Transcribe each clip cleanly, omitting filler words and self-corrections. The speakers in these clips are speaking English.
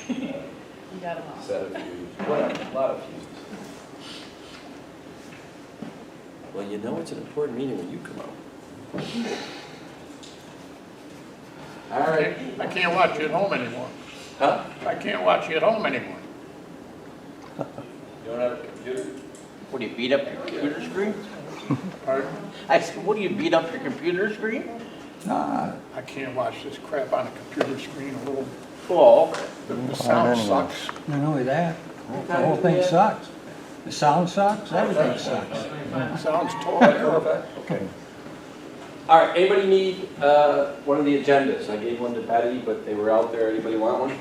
You got them all. set of fuses, whatever, a lot of fuses. Well, you know it's an important meeting when you come out. All right. I can't watch you at home anymore. Huh? I can't watch you at home anymore. You don't have a computer? What, do you beat up your computer screen? Pardon? I said, what, do you beat up your computer screen? I can't watch this crap on a computer screen a little, Oh, the sound sucks. Not only that, the whole thing sucks. The sound sucks, everything sucks. Sounds totally perfect. Okay. All right, anybody need one of the agendas? I gave one to Patty, but they were out there. Anybody want one?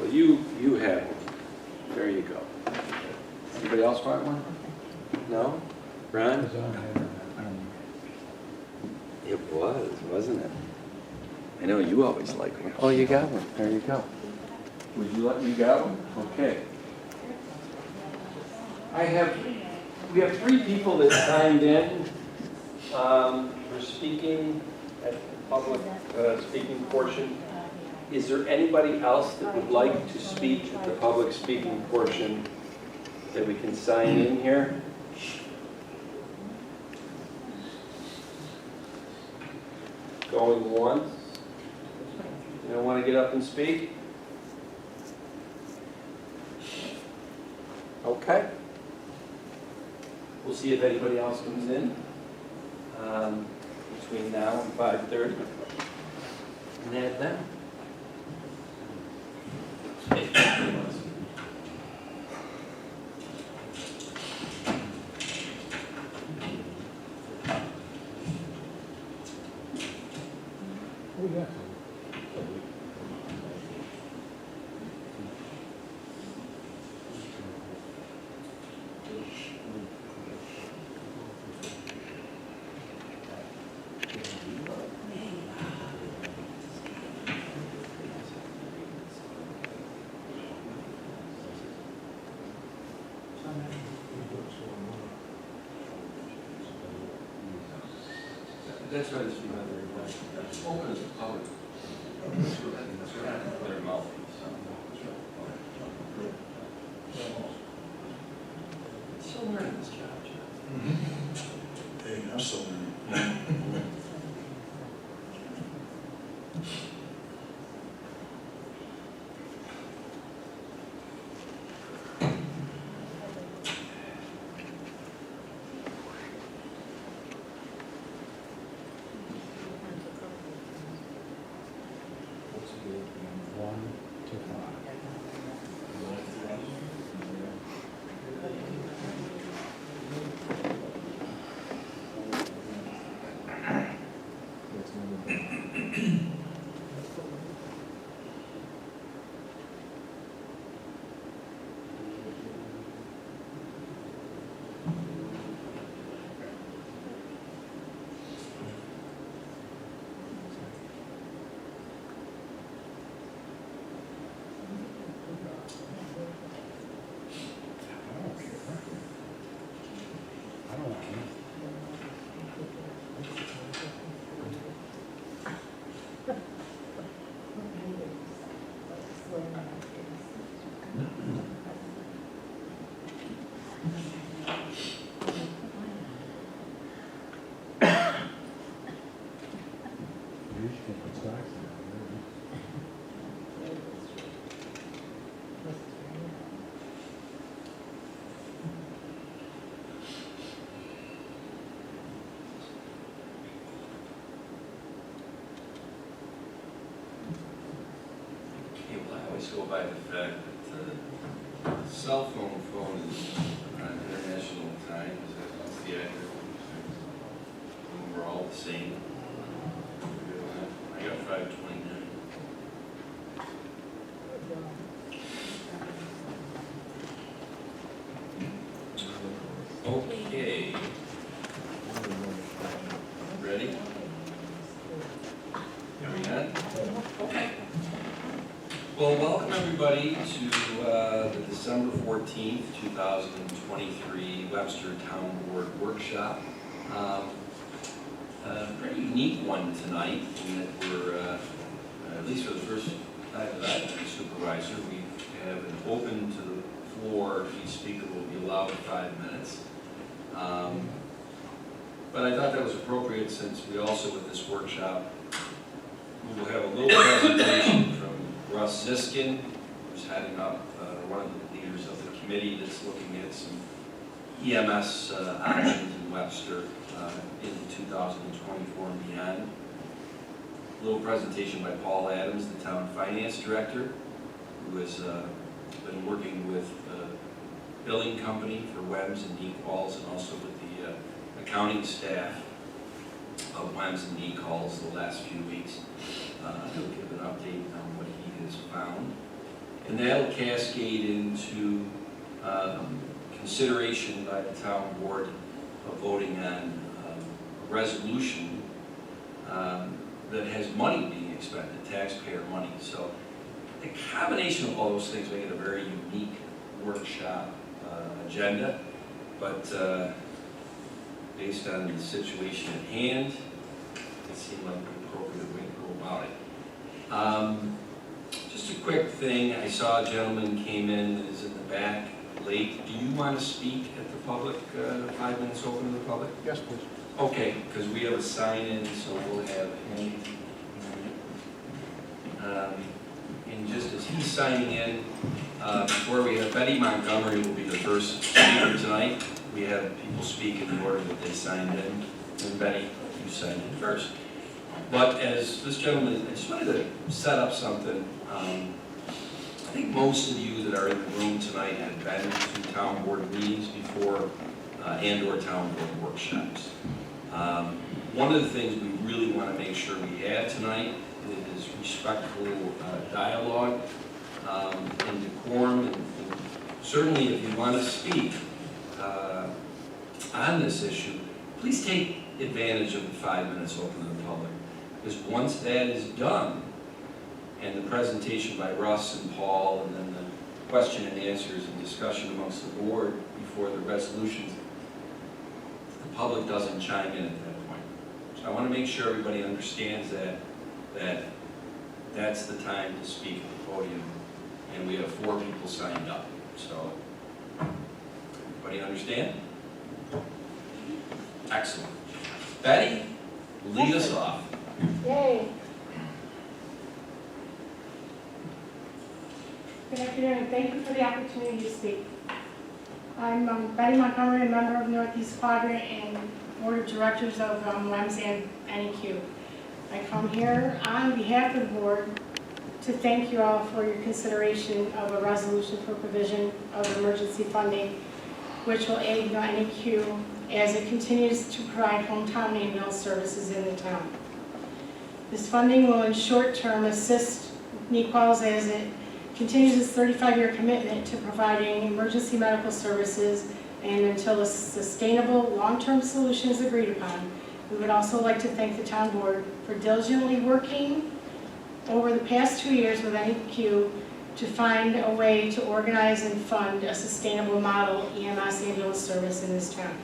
Well, you have one. There you go. Anybody else want one? No? Ron? It was, wasn't it? I know you always like one. Oh, you got one. There you go. Would you let me got one? Okay. We have 3 people that signed in for speaking at the public speaking portion. Is there anybody else that would like to speak at the public speaking portion that we can sign in here? Going once? You don't want to get up and speak? Okay. We'll see if anybody else comes in between now and 5:30. And add them. That's why this is not very much. That's open as a public. Their mouthpiece. It's so learning this job, John. Hey, I'm so many. Always go by the fact that the cell phone is on international time. That's the accurate. We're all the same. I got 529. Okay. Ready? Going on? Okay. Well, welcome everybody to the December 14th, 2023 Webster Town Board Workshop. A pretty unique one tonight in that we're, at least for the first time that I've been supervisor, we have an open to the floor. Each speaker will be allowed 5 minutes. But I thought that was appropriate since we also, with this workshop, we will have a little presentation from Russ Ziskin, who's heading up, one of the leaders of the committee that's looking at some EMS options in Webster in 2024 and beyond. A little presentation by Paul Adams, the town finance director, who has been working with a billing company for WEMS and NECalls, and also with the accounting staff of WEMS and NECalls the last few weeks. He'll give an update on what he has found. And that'll cascade into consideration by the town board of voting on a resolution that has money being expended, taxpayer money. So the combination of all those things make it a very unique workshop agenda, but based on the situation at hand, it seemed like an appropriate way to go about it. Just a quick thing, I saw a gentleman came in that is in the back late. Do you want to speak at the public, 5 minutes open to the public? Yes, please. Okay, because we have a sign-in, so we'll have him. And just as he's signing in, before we have Betty Montgomery will be the first speaker tonight. We have people speak in the order that they signed in. And Betty, you signed in first. But as this gentleman, I just wanted to set up something. I think most of you that are in the room tonight have been to town board meetings before and/or town board workshops. One of the things we really want to make sure we have tonight is respectful dialogue and decorum. And certainly if you want to speak on this issue, please take advantage of the 5 minutes open to the public. Because once that is done, and the presentation by Russ and Paul, and then the question and answers and discussion amongst the board before the resolutions, the public doesn't chime in at that point. So I want to make sure everybody understands that that's the time to speak at the podium. And we have 4 people signed up. So, everybody understand? Excellent. Betty, lead us off. Yay. Good afternoon, and thank you for the opportunity to speak. I'm Betty Montgomery, a member of Northeast Quadrant and Board of Directors of WEMS and NEQ. I come here on behalf of the board to thank you all for your consideration of a resolution for provision of emergency funding, which will aid the NEQ as it continues to provide hometown ambulance services in the town. This funding will in short term assist NEQalls as it continues its 35-year commitment to providing emergency medical services, and until a sustainable long-term solution is agreed upon. We would also like to thank the town board for diligently working over the past 2 years with NEQ to find a way to organize and fund a sustainable model EMS ambulance service in this town.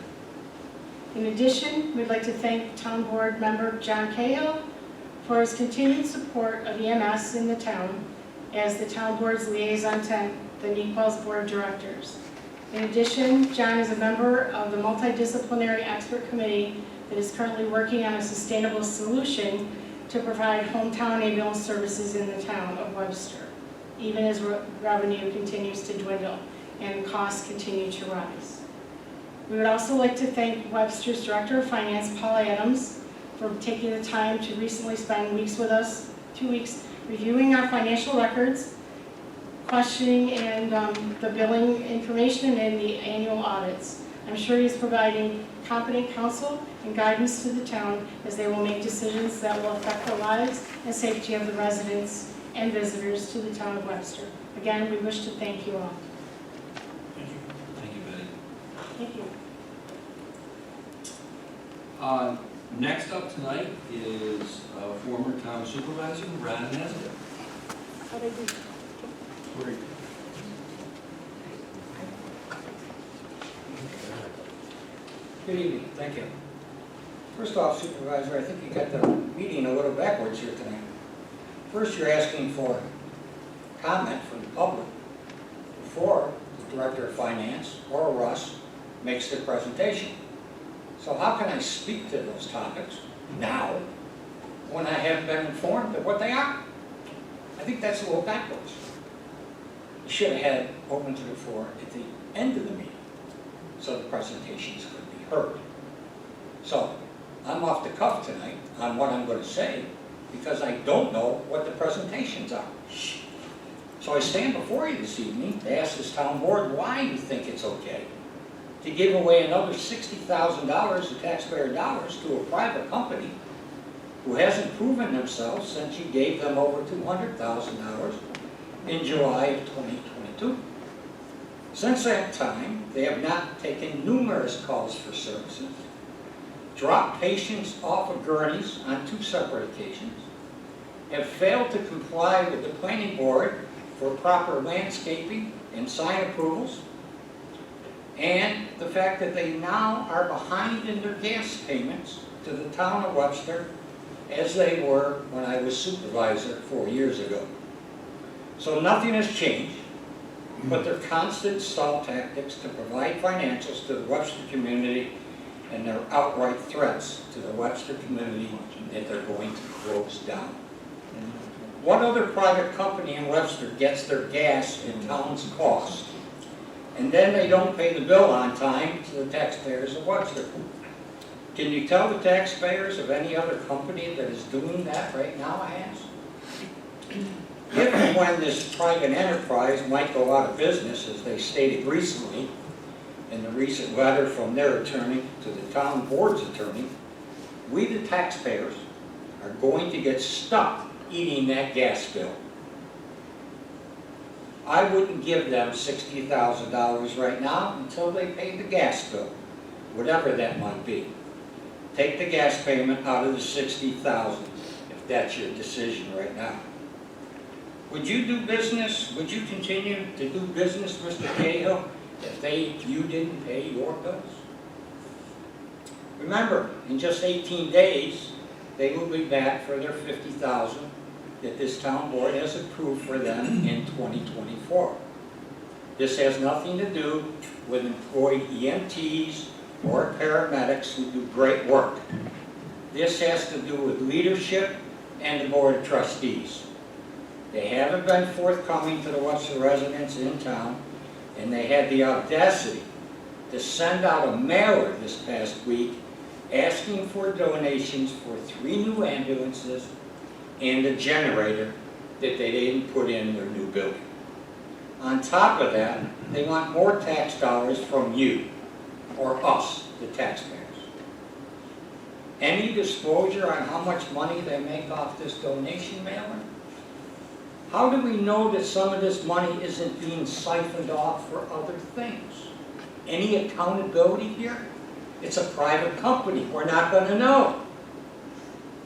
In addition, we'd like to thank town board member John Cahill for his continued support of EMS in the town as the town board's liaison to the NEQalls Board of Directors. In addition, John is a member of the multidisciplinary expert committee that is currently working on a sustainable solution to provide hometown ambulance services in the town of Webster, even as revenue continues to dwindle and costs continue to rise. We would also like to thank Webster's Director of Finance, Paul Adams, for taking the time to recently spend weeks with us, 2 weeks, reviewing our financial records, questioning and the billing information and the annual audits. I'm sure he's providing competent counsel and guidance to the town as they will make decisions that will affect the lives and safety of the residents and visitors to the town of Webster. Again, we wish to thank you all. Thank you. Thank you, Betty. Thank you. Next up tonight is former town supervisor, Ron Nesbitt. Good evening, thank you. First off, Supervisor, I think you got the meeting a little backwards here tonight. First, you're asking for comment from the public before the Director of Finance or Russ makes their presentation. So how can I speak to those topics now when I haven't been informed of what they are? I think that's a little backwards. You should have had it open to the floor at the end of the meeting so the presentations could be heard. So I'm off the cuff tonight on what I'm going to say because I don't know what the presentations are. So I stand before you this evening to ask this town board why you think it's okay to give away another $60,000 of taxpayer dollars to a private company who hasn't proven themselves since you gave them over $200,000 in July of 2022. Since that time, they have not taken numerous calls for services, dropped patients off of gurneys on 2 separate occasions, have failed to comply with the planning board for proper landscaping and sign approvals, and the fact that they now are behind in their gas payments to the town of Webster as they were when I was supervisor 4 years ago. So nothing has changed, but their constant stall tactics to provide financials to the Webster community and their outright threats to the Webster community that they're going to close down. What other private company in Webster gets their gas in town's cost, and then they don't pay the bill on time to the taxpayers of Webster? Can you tell the taxpayers of any other company that is doing that right now, I ask? If and when this private enterprise might go out of business, as they stated recently in the recent letter from their attorney to the town board's attorney, we the taxpayers are going to get stuck eating that gas bill. I wouldn't give them $60,000 right now until they pay the gas bill, whatever that might be. Take the gas payment out of the $60,000 if that's your decision right now. Would you do business, would you continue to do business, Mr. Cahill, if you didn't pay your bills? Remember, in just 18 days, they will be back for their $50,000 that this town board has approved for them in 2024. This has nothing to do with employed EMTs or paramedics who do great work. This has to do with leadership and the board of trustees. They haven't been forthcoming to the Webster residents in town, and they had the audacity to send out a mailer this past week asking for donations for 3 new ambulances and a generator that they didn't put in their new building. On top of that, they want more tax dollars from you, or us, the taxpayers. Any disclosure on how much money they make off this donation mailer? How do we know that some of this money isn't being siphoned off for other things? Any accountability here? It's a private company. We're not going to know.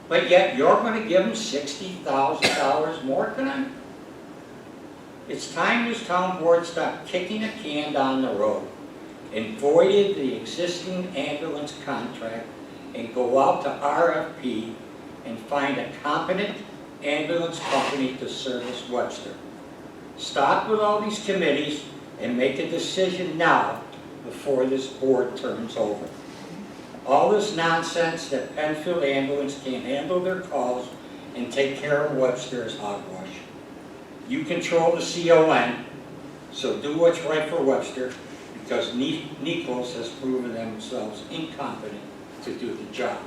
But yet you're going to give them $60,000 more tonight? It's time this town board stopped kicking a can down the road and voided the existing ambulance contract and go out to RFP and find a competent ambulance company to service Webster. Stop with all these committees and make a decision now before this board turns over. All this nonsense that Penfield Ambulance can't handle their calls and take care of Webster is hogwash. You control the CON, so do what's right for Webster, because Nichols has proven themselves incompetent to do the job.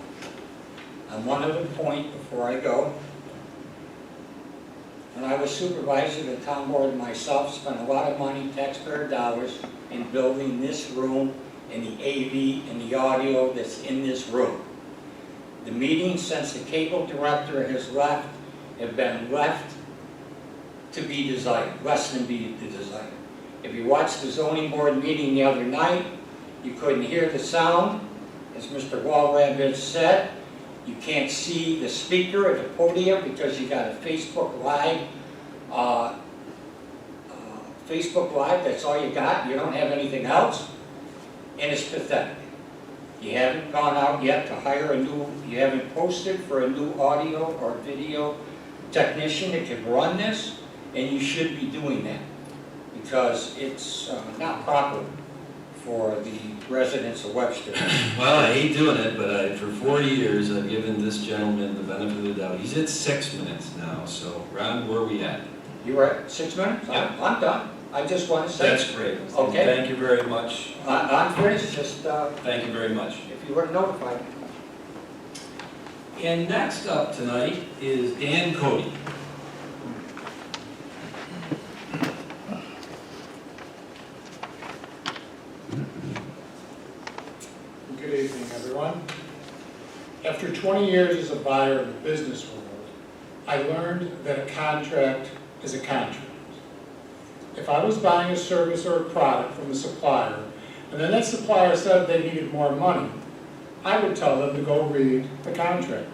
On one other point before I go, when I was supervisor, the town board and myself spent a lot of money, taxpayer dollars, in building this room and the AV and the audio that's in this room. The meetings since the cable director has left have been left to be desired, less than be desired. If you watched the zoning board meeting the other night, you couldn't hear the sound. As Mr. Walrath said, you can't see the speaker at the podium because you got a Facebook Live. Facebook Live, that's all you got. You don't have anything else. And it's pathetic. You haven't gone out yet to hire you haven't posted for a new audio or video technician that can run this. And you should be doing that, because it's not proper for the residents of Webster. Well, I hate doing it, but for 40 years, I've given this gentleman the benefit of the doubt. He's at 6 minutes now, so Ron, where are we at? You were at 6 minutes? Yeah. I'm done. I just want to say, That's great. Okay. Thank you very much. I'm finished, just Thank you very much. if you were notified. And next up tonight is Dan Cody. Good evening, everyone. After 20 years as a buyer in the business world, I learned that a contract is a contract. If I was buying a service or a product from a supplier, and then that supplier said they needed more money, I would tell them to go read the contract.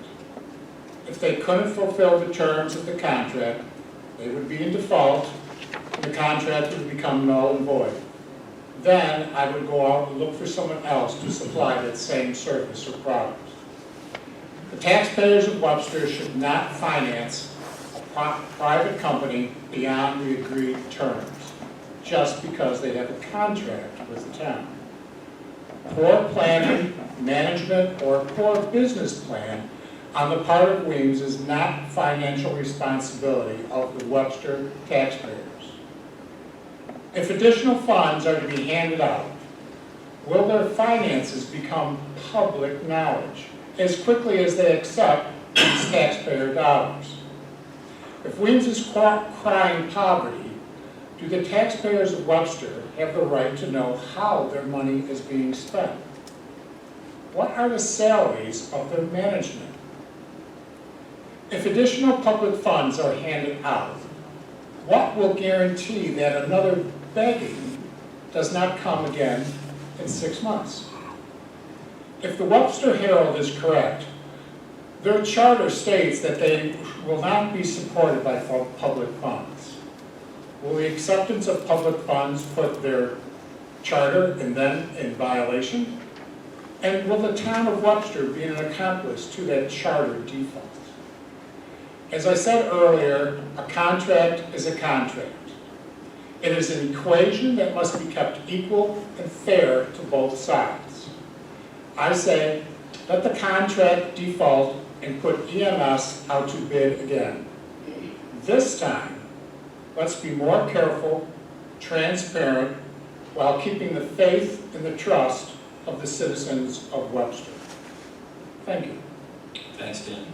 If they couldn't fulfill the terms of the contract, they would be in default, and the contract would become null and void. Then I would go out and look for someone else to supply that same service or product. The taxpayers of Webster should not finance a private company beyond the agreed terms, just because they have a contract with the town. Poor planning, management, or poor business plan on the part of Weems is not financial responsibility of the Webster taxpayers. If additional funds are to be handed out, will their finances become public knowledge as quickly as they accept these taxpayer dollars? If Weems is crying poverty, do the taxpayers of Webster have the right to know how their money is being spent? What are the salaries of their management? If additional public funds are handed out, what will guarantee that another begging does not come again in 6 months? If the Webster Herald is correct, their charter states that they will not be supported by public funds. Will the acceptance of public funds put their charter and then in violation? And will the town of Webster be an accomplice to that charter default? As I said earlier, a contract is a contract. It is an equation that must be kept equal and fair to both sides. I say, let the contract default and put EMS out to bid again. This time, let's be more careful, transparent, while keeping the faith and the trust of the citizens of Webster. Thank you. Thanks, Dan.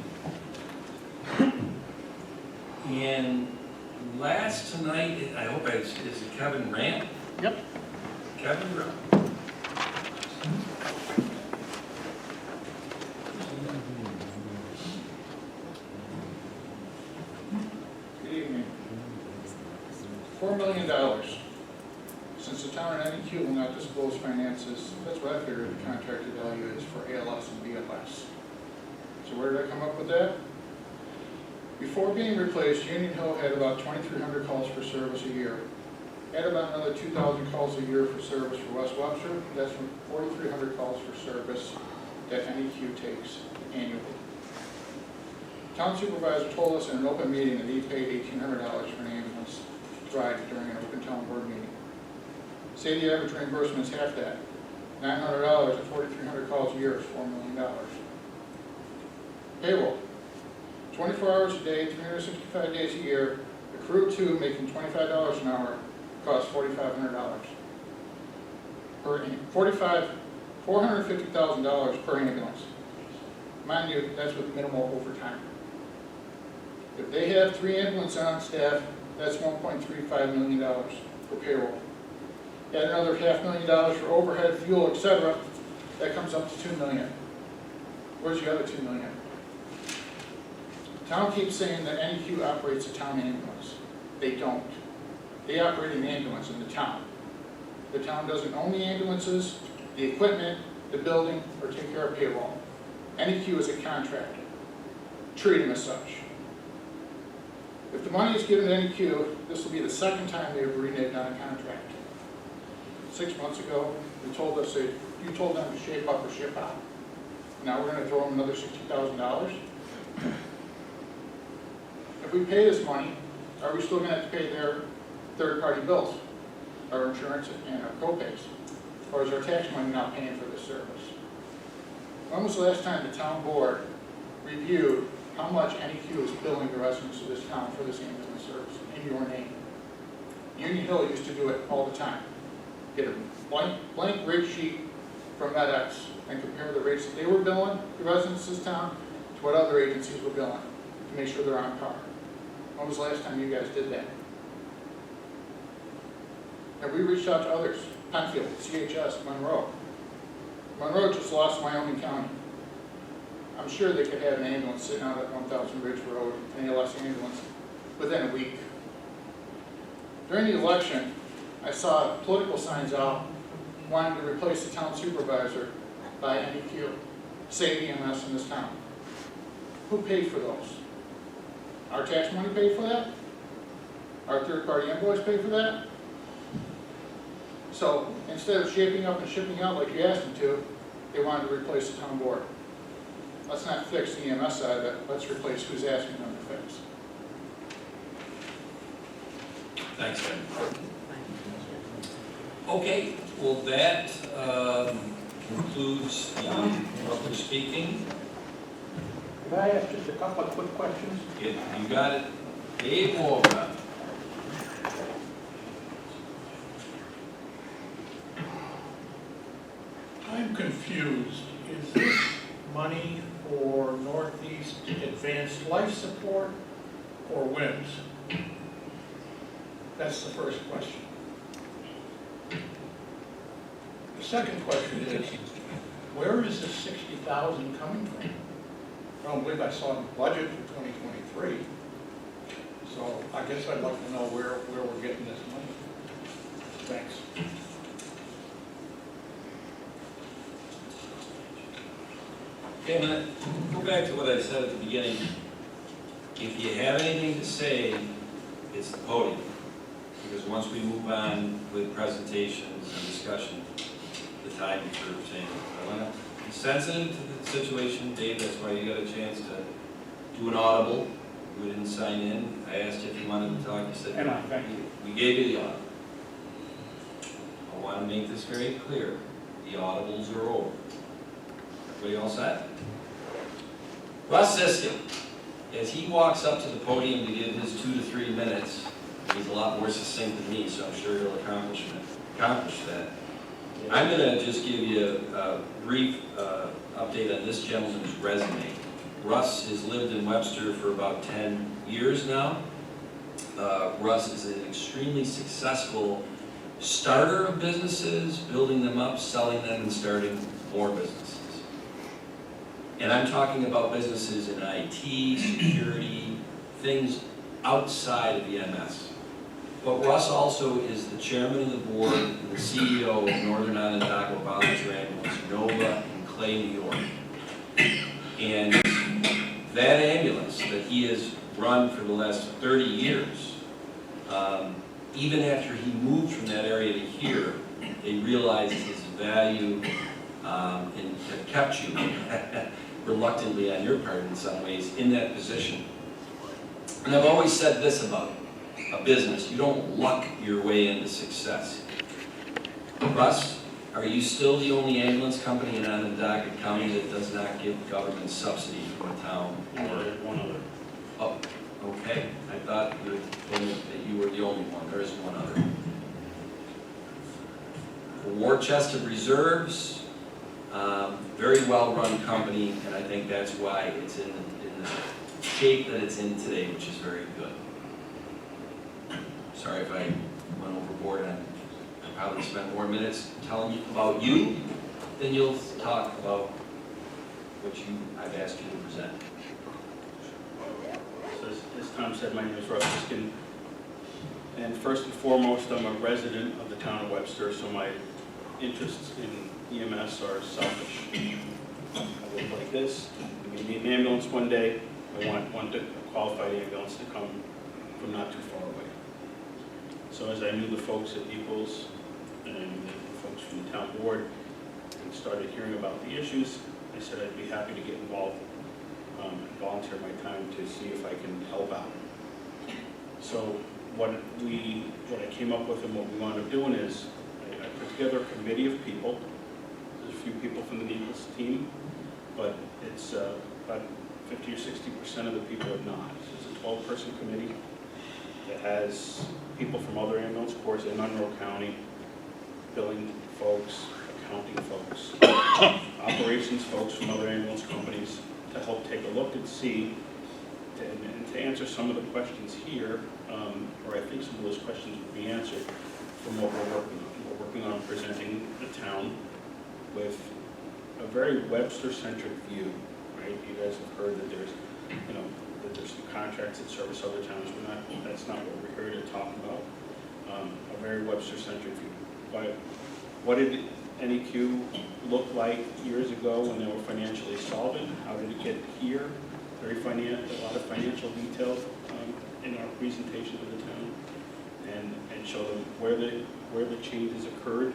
And last tonight, I hope is it Kevin Rand? Yep. Kevin Rand. Good evening. $4 million. Since the town and NEQ will not disclose finances, that's what I figured the contracted value is for ALS and BLS. So where did I come up with that? Before being replaced, Union Hill had about 2,300 calls for service a year. Add about another 2,000 calls a year for service for West Webster. That's from 4,300 calls for service that NEQ takes annually. Town supervisor told us in an open meeting that he paid $1,800 for an ambulance ride during an open town board meeting. Say the average reimbursement is half that. $900 at 4,300 calls a year is $4 million. Payroll. 24 hours a day, 365 days a year, a crew of 2 making $25 an hour costs $4,500. $450,000 per ambulance. Mind you, that's with minimal overtime. If they have 3 ambulances on staff, that's $1.35 million for payroll. Add another $500,000 for overhead, fuel, etc., that comes up to $2 million. Where's the other $2 million? The town keeps saying that NEQ operates a town ambulance. They don't. They operate an ambulance in the town. The town doesn't own the ambulances, the equipment, the building, or take care of payroll. NEQ is a contractor. Treat them as such. If the money is given to NEQ, this will be the second time they have reneged on a contract. 6 months ago, they told us that you told them to shape up or ship out. Now we're going to throw them another $60,000. If we pay this money, are we still gonna have to pay their third-party bills, our insurance and our co-pays? Or is our tax money not paying for this service? When was the last time the town board reviewed how much NEQ is billing the residents of this town for this ambulance service in your name? Union Hill used to do it all the time. Get a blank rate sheet from FedEx and compare the rates that they were billing the residents of this town to what other agencies were billing to make sure they're on par. When was the last time you guys did that? Have we reached out to others? Penfield, CHS, Monroe. Monroe just lost Wyoming County. I'm sure they could have an ambulance sitting out at 1000 Ridge Road, an ALS ambulance, within a week. During the election, I saw political signs out wanting to replace the town supervisor by NEQ, save EMS in this town. Who paid for those? Our tax money paid for that? Our third-party invoice paid for that? So instead of shaping up and shipping out like you asked them to, they wanted to replace the town board. Let's not fix the EMS side of it, let's replace who's asking them to fix. Thanks, Ben. Okay, well, that concludes the public speaking. Could I ask just a couple of quick questions? You got it. Dave Wolverine. I'm confused. Is this money for Northeast Advanced Life Support or WIMS? That's the first question. The second question is, where is the $60,000 coming from? I don't believe I saw the budget for 2023. So I guess I'd like to know where we're getting this money. Thanks. Okay, I'm gonna go back to what I said at the beginning. If you have anything to say, it's the podium. Because once we move on with presentations and discussion, the time for saying, I want to be sensitive to the situation. Dave, that's why you got a chance to do an audible. You didn't sign in. I asked you if you wanted to talk. You said, And I thank you. we gave you the audible. I want to make this very clear. The audibles are over. Everybody all set? Russ Siskin, as he walks up to the podium to give his 2 to 3 minutes, he's a lot more succinct than me, so I'm sure he'll accomplish that. I'm going to just give you a brief update on this gentleman's resume. Russ has lived in Webster for about 10 years now. Russ is an extremely successful starter of businesses, building them up, selling them, and starting more businesses. And I'm talking about businesses in IT, security, things outside of EMS. But Russ also is the chairman of the board and the CEO of Northern Onondaga Volunteer Ambulance, Nova in Clay, New York. And that ambulance that he has run for the last 30 years, even after he moved from that area to here, they realized his value and have kept you reluctantly on your part in some ways in that position. And I've always said this about a business: you don't luck your way into success. Russ, are you still the only ambulance company in Onondaga County that does not give government subsidy from the town? One other. Oh, okay. I thought you told me that you were the only one. There is one other. A war chest of reserves, very well-run company, and I think that's why it's in the shape that it's in today, which is very good. Sorry if I went overboard, and I probably spent more minutes telling you about you than you'll talk about what I've asked you to present. So as Tom said, my name is Russ Siskin, and first and foremost, I'm a resident of the town of Webster, so my interests in EMS are selfish. I live like this. I'm going to need an ambulance one day. I want a qualified ambulance to come from not too far away. So as I knew the folks at Equals and the folks from the town board and started hearing about the issues, I said I'd be happy to get involved and volunteer my time to see if I can help out. So what I came up with and what we wound up doing is, I put together a committee of people. There's a few people from the Needles team, but it's about 50 or 60% of the people are not. So it's a 12-person committee that has people from other ambulance corps in Monroe County, billing folks, accounting folks, operations folks from other ambulance companies, to help take a look and see, and to answer some of the questions here, or I think some of those questions will be answered from what we're working on. We're working on presenting the town with a very Webster-centric view, right? You guys have heard that there's, that there's some contracts that service other towns. That's not what we're here to talk about. A very Webster-centric view. But what did NEQ look like years ago when they were financially solvent? How did it get here? A lot of financial detail in our presentation to the town, and show them where the changes occurred,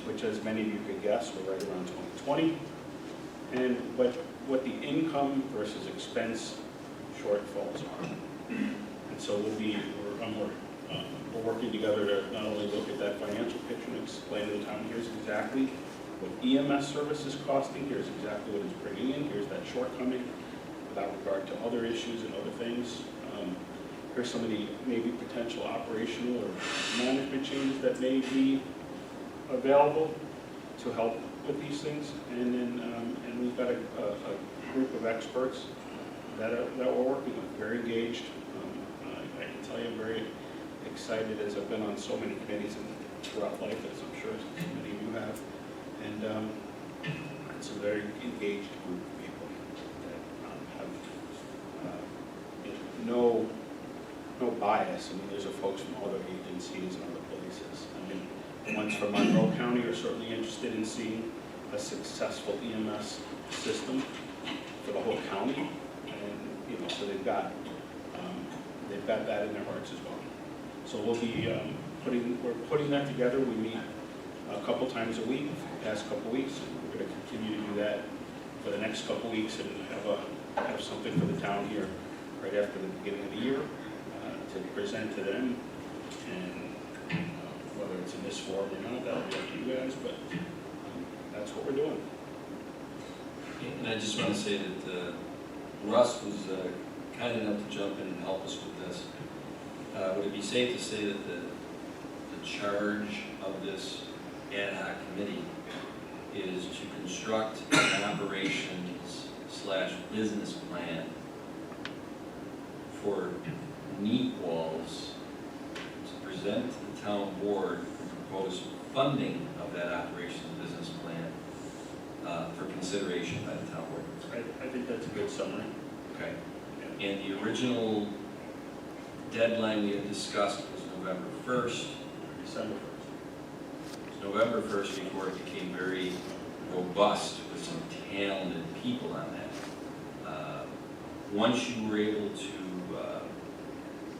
which, as many of you could guess, were right around 2020, and what the income versus expense shortfalls are. And so we're working together to not only look at that financial picture and explain to the town, here's exactly what EMS service is costing, here's exactly what it's bringing in, here's that shortcoming without regard to other issues and other things. Here's some of the maybe potential operational or management changes that may be available to help with these things. And then and we've got a group of experts that we're working with, very engaged. I can tell you I'm very excited, as I've been on so many committees and throughout life, as I'm sure many of you have. And it's a very engaged group of people that have no bias. I mean, there's folks from other agencies and other places. I mean, the ones from Monroe County are certainly interested in seeing a successful EMS system for the whole county, and so they've got that in their hearts as well. So we'll be we're putting that together. We meet a couple times a week, the past couple weeks, and we're going to continue to do that for the next couple weeks, and have something for the town here right after the beginning of the year to present to them. And whether it's in this form or not, that'll be up to you guys, but that's what we're doing. And I just want to say that Russ was kind enough to jump in and help us with this. Would it be safe to say that the charge of this ad hoc committee is to construct an operations/business plan for neat walls to present to the town board and propose funding of that operations business plan for consideration by the town board? I think that's a good summary. Okay. And the original deadline we had discussed was November 1st. December 1st. It was November 1st before it became very robust with some talented people on that. Once you were able to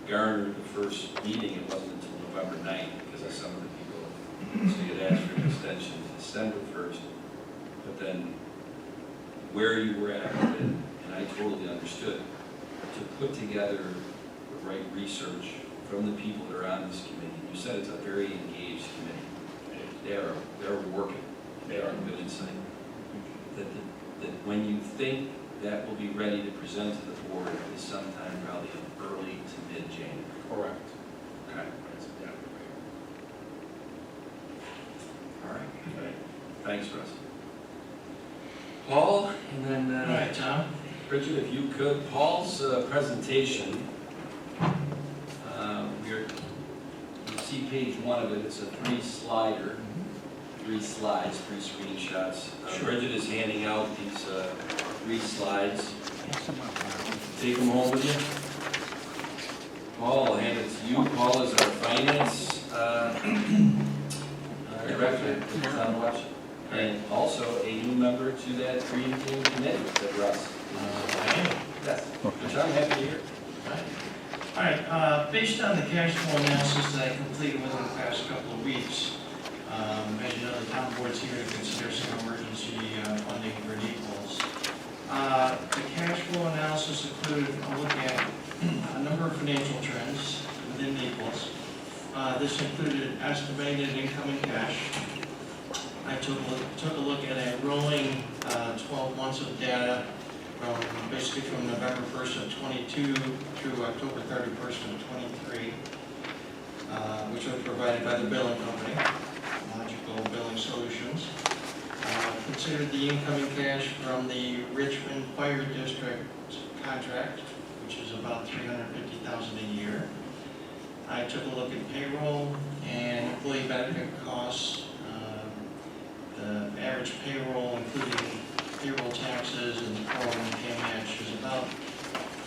garner the first meeting, it wasn't until November 9th because of some of the people. So you had asked for an extension to December 1st. But then where you were at with it, and I totally understood, to put together the right research from the people that are on this committee. You said it's a very engaged committee. They're working. They are good insight. That when you think that will be ready to present to the board is sometime probably early to mid-January. Correct. Okay. That's exactly right. All right. Okay. Thanks, Russ. Paul, and then All right, Tom. Richard, if you could, Paul's presentation. You see page 1 of it. It's a 3-slider, 3 slides, 3 screenshots. Bridget is handing out these 3 slides. Take them home with you. Paul, I'll hand it to you. Paul is our finance director at the town of Webster, and also a new member to that Green Team committee that Russ. I am. Yes. Which I'm happy to hear. All right, based on the cash flow analysis that I completed within the past couple of weeks, as you know, the town board's here to consider some emergency funding for equals. The cash flow analysis included a look at a number of financial trends within Naples. This included estimated income and cash. I took a look at a rolling 12 months of data from basically from November 1st of 22 through October 31st of 23, which was provided by the billing company, Logical Billing Solutions. Considered the incoming cash from the Richmond Fire District contract, which is about $350,000 a year. I took a look at payroll and employee benefit costs. The average payroll, including payroll taxes and 401k match, is about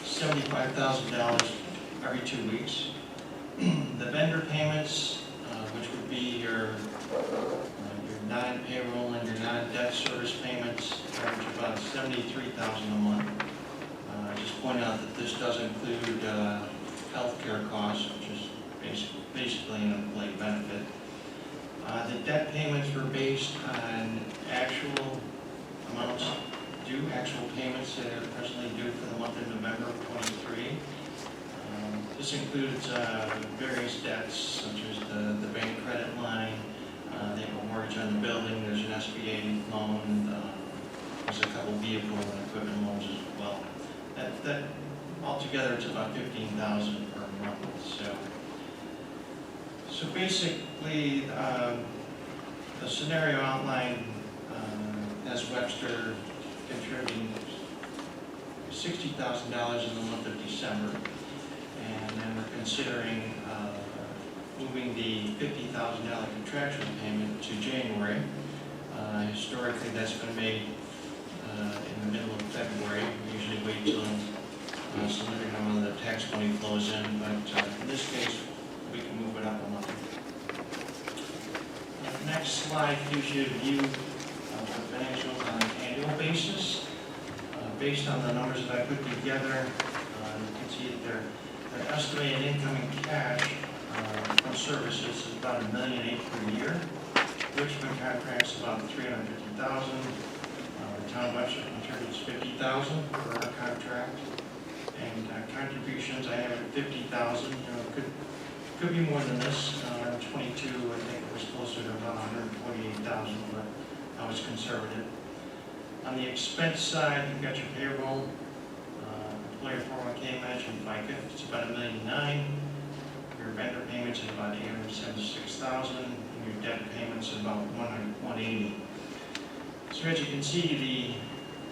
$75,000 every 2 weeks. The vendor payments, which would be your non-payroll and your non-debt service payments, average about $73,000 a month. I just point out that this does include healthcare costs, which is basically an employee benefit. The debt payments were based on actual amounts due, actual payments that are presently due for the month of November of 23. This includes various debts such as the bank credit line, they have a mortgage on the building, there's an SBA loan, there's a couple vehicle and equipment loans as well. That altogether it's about $15,000 per month. So basically, the scenario outlined has Webster contributing $60,000 in the month of December, and then we're considering moving the $50,000 contractual payment to January. Historically, that's been made in the middle of February. We usually wait till a significant amount of the tax money flows in, but in this case, we can move it up a month. The next slide gives you a view of the financials on an annual basis. Based on the numbers that I put together, you can see that their estimated incoming cash from services is about $1.8 million per year. Richmond contracts about $350,000. The town of Webster contributes $50,000 for our contract. And contributions, I have at $50,000. Could be more than this. 22, I think it was closer to about $148,000, but I was conservative. On the expense side, you've got your payroll, employer 401k match, and FICA. It's about $1.9 million. Your vendor payments is about $876,000, and your debt payments is about $180,000. So as you can see,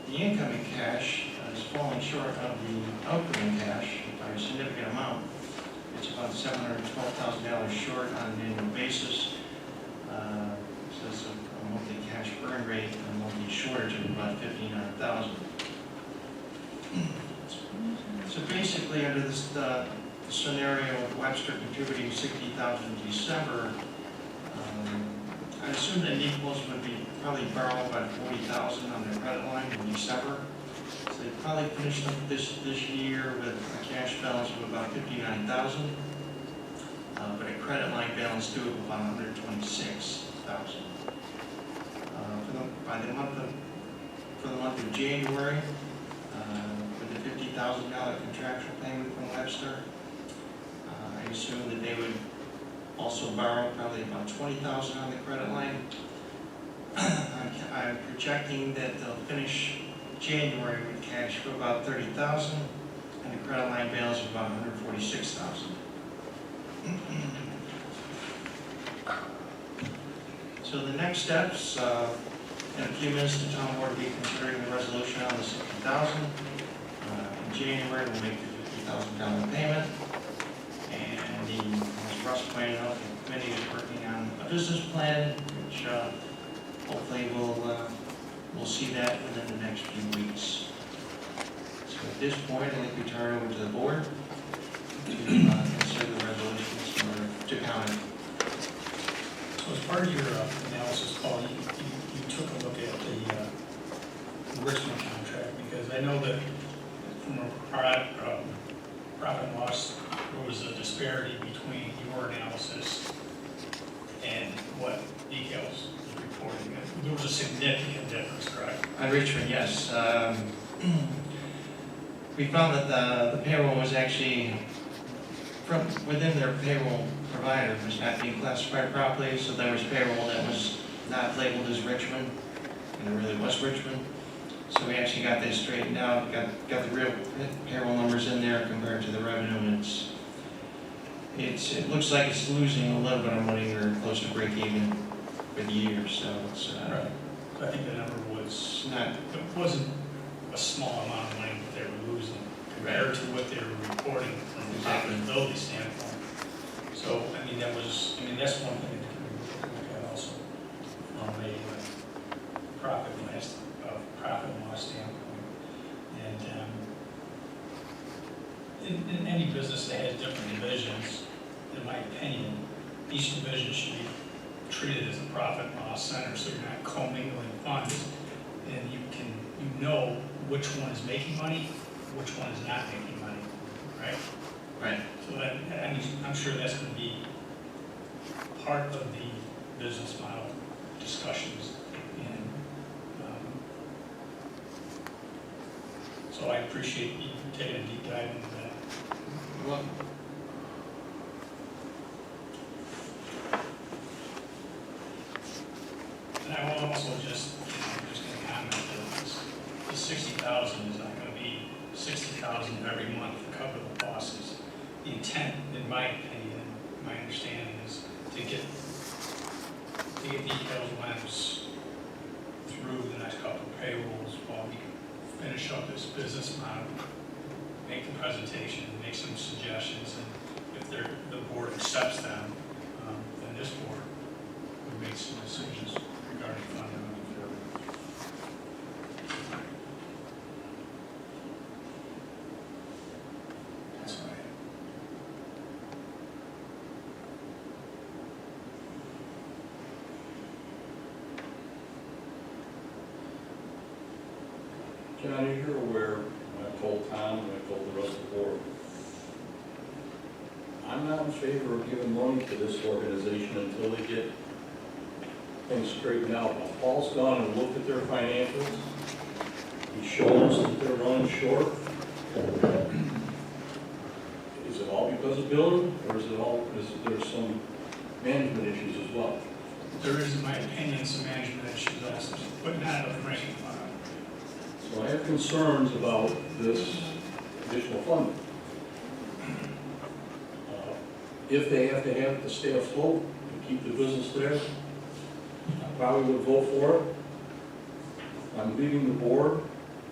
the incoming cash is falling short of the outgoing cash by a significant amount. It's about $712,000 short on an annual basis. So it's a monthly cash burn rate and a monthly shortage of about $59,000. So basically, under this scenario of Webster contributing $60,000 in December, I assume that Naples would be probably borrowing about $40,000 on their credit line in December. So they probably finished up this year with a cash balance of about $59,000, but a credit line balance due of about $126,000. For the month of January, with the $50,000 contractual payment from Webster, I assume that they would also borrow probably about $20,000 on the credit line. I'm projecting that they'll finish January with cash for about $30,000 and a credit line balance of about $146,000. So the next steps, in a few minutes, the town board will be considering the resolution on the $60,000. In January, we'll make the $50,000 payment. And as Russ pointed out, the committee is working on a business plan, which hopefully we'll see that within the next few weeks. So at this point, I think we turn over to the board to consider the resolutions or to comment. So as part of your analysis, Paul, you took a look at the Richmond contract, because I know that from a profit and loss, there was a disparity between your analysis and what details was reporting. There was a significant difference, correct? On Richmond, yes. we found that the payroll was actually from within their payroll provider was not being classified properly, so there was payroll that was not labeled as Richmond, and it really was Richmond. So we actually got this straightened out, got the real payroll numbers in there compared to the revenue, and it looks like it's losing a little bit of money or close to break even for the year, so it's Right. So I think the number was, it wasn't a small amount of money that they were losing compared to what they were reporting from a profitability standpoint. So, I mean, that's one thing that we look at also from a profit and loss standpoint. And in any business that has different divisions, in my opinion, each division should be treated as a profit and loss center, so you're not commingling funds, and you know which one is making money, which one is not making money, right? right. So that, I'm sure that's going to be part of the business model discussions, and so I appreciate you taking a deep dive into that. Well, And I will also just, I'm just going to comment that the 60,000 is not going to be 60,000 every month to cover the losses. The intent, in my opinion, my understanding is to get detailed lens through the next couple of payrolls while we finish up this business model, make the presentation, make some suggestions, and if the board accepts them, then this board would make some decisions regarding funding moving forward. That's what I have. John, you're aware, when I told Tom and I told the rest of the board, I'm not in favor of giving money to this organization until they get things straightened out. Now, Paul's gone and looked at their financials. He's shown us that they're running short. Is it all because of billing, or is there some management issues as well? There is, in my opinion, some management issues also, but not of the ranking file. So I have concerns about this additional funding. If they have to have the stay afloat and keep the business there, I probably would vote for it. I'm leaving the board,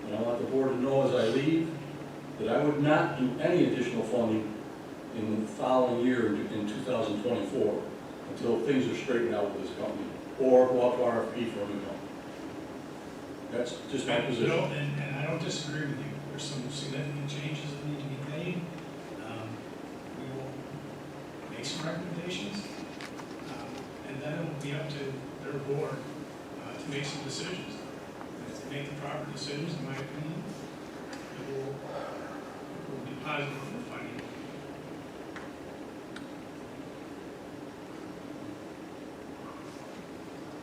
and I want the board to know as I leave that I would not do any additional funding in the following year in 2024 until things are straightened out with this company, or go out to RFP for a new company. That's just my position. No, and I don't disagree with you. There's some significant changes that need to be made. We will make some recommendations, and then it will be up to their board to make some decisions. And if they make the proper decisions, in my opinion, it will be positive for the funding.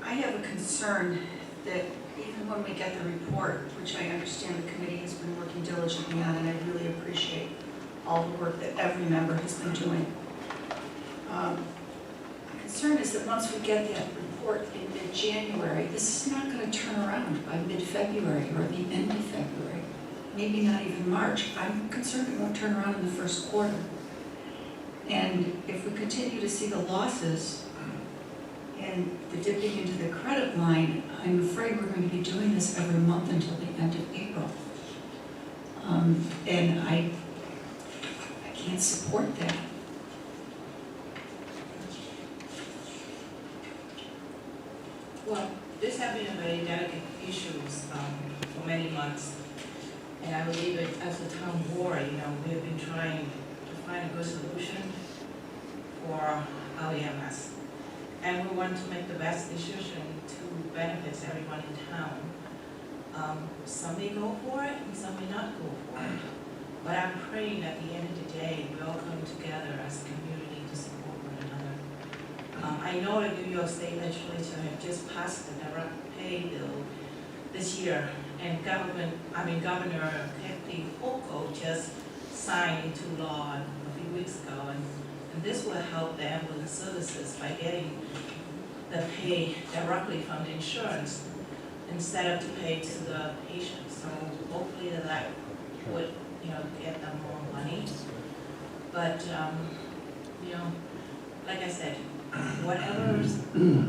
I have a concern that even when we get the report, which I understand the committee has been working diligently on, and I really appreciate all the work that every member has been doing. My concern is that once we get that report in mid-January, this is not going to turn around by mid-February or the end of February, maybe not even March. I'm concerned it won't turn around in the first quarter. And if we continue to see the losses and the dipping into the credit line, I'm afraid we're going to be doing this every month until the end of April. And I can't support that. Well, this has been a very delicate issue for many months. And I believe that as a town board, we have been trying to find a good solution for our EMS. And we want to make the best decision to benefit everyone in town. Some may go for it and some may not go for it. But I'm praying at the end of the day, we all come together as a community to support one another. I know that New York State Legislature had just passed the direct pay bill, this year. And Governor Kathy Hochul just signed into law a few weeks ago, and this will help the ambulance services by getting the pay directly from the insurance instead of to pay to the patient. So hopefully that would, get them more money. But, like I said, whatever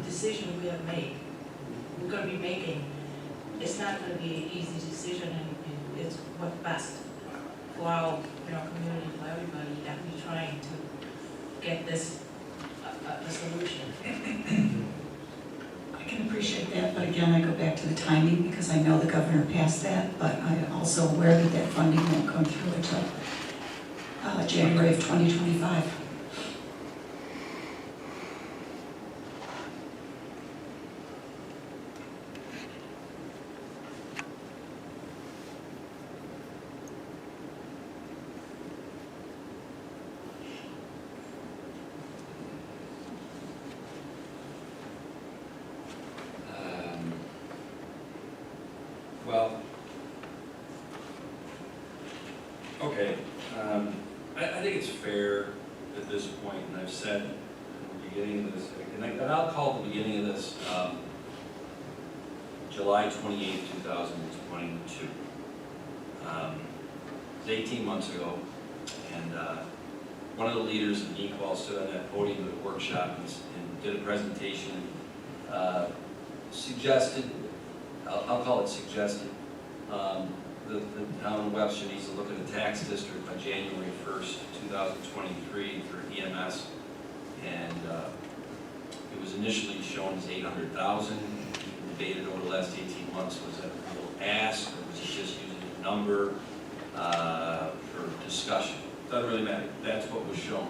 decision we have made, we're gonna be making, it's not gonna be an easy decision, and it's what's best for our, community, for everybody, that we're trying to get this, a solution. I can appreciate that, but again, I go back to the timing, because I know the governor passed that, but I'm also aware that that funding won't come through until January of 2025. Well, okay, I think it's fair at this point, and I've said at the beginning of this, and I'll call the beginning of this July 28, 2022. It was 18 months ago, and one of the leaders of NEQUAL stood on that podium at a workshop and did a presentation, suggested, I'll call it suggested, the town of Webster needs to look at a tax district by January 1st, 2023 for EMS. And it was initially shown as 800,000. Debated over the last 18 months, was that a real ask, or was it just using a number for discussion? Doesn't really matter. That's what was shown.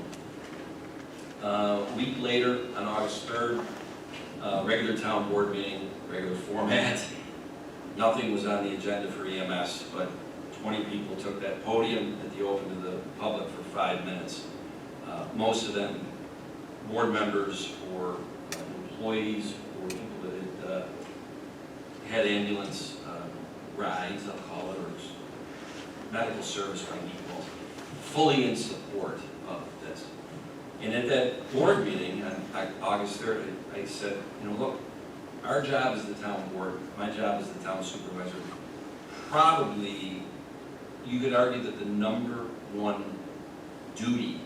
A week later, on August 3rd, regular town board meeting, regular format. Nothing was on the agenda for EMS, but 20 people took that podium at the open to the public for 5 minutes. Most of them board members or employees or people that had ambulance rides, I'll call it, or medical service by equal, fully in support of this. And at that board meeting on August 3rd, I said, look, our job as the town board, my job as the town supervisor, probably, you could argue that the number one duty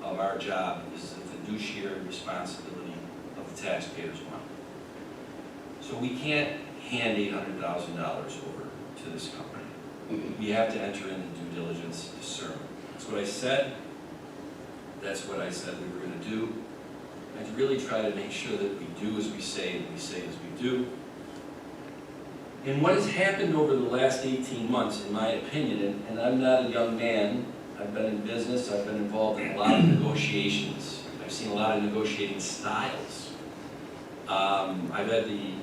of our job is the fiduciary responsibility of the taxpayers' money. So we can't hand $800,000 over to this company. We have to enter into due diligence discernment. That's what I said. That's what I said we were going to do. I really try to make sure that we do as we say and we say as we do. And what has happened over the last 18 months, in my opinion, and I'm not a young man, I've been in business, I've been involved in a lot of negotiations, I've seen a lot of negotiating styles. I've had the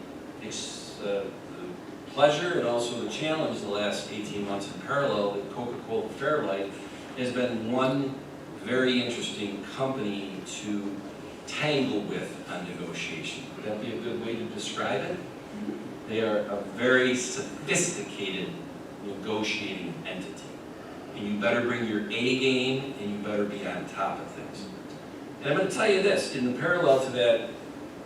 pleasure and also the challenge the last 18 months in parallel that Coca-Cola Fairlight has been one very interesting company to tangle with on negotiation. Would that be a good way to describe it? They are a very sophisticated negotiating entity. And you better bring your A game and you better be on top of things. And I'm going to tell you this, in the parallel to that,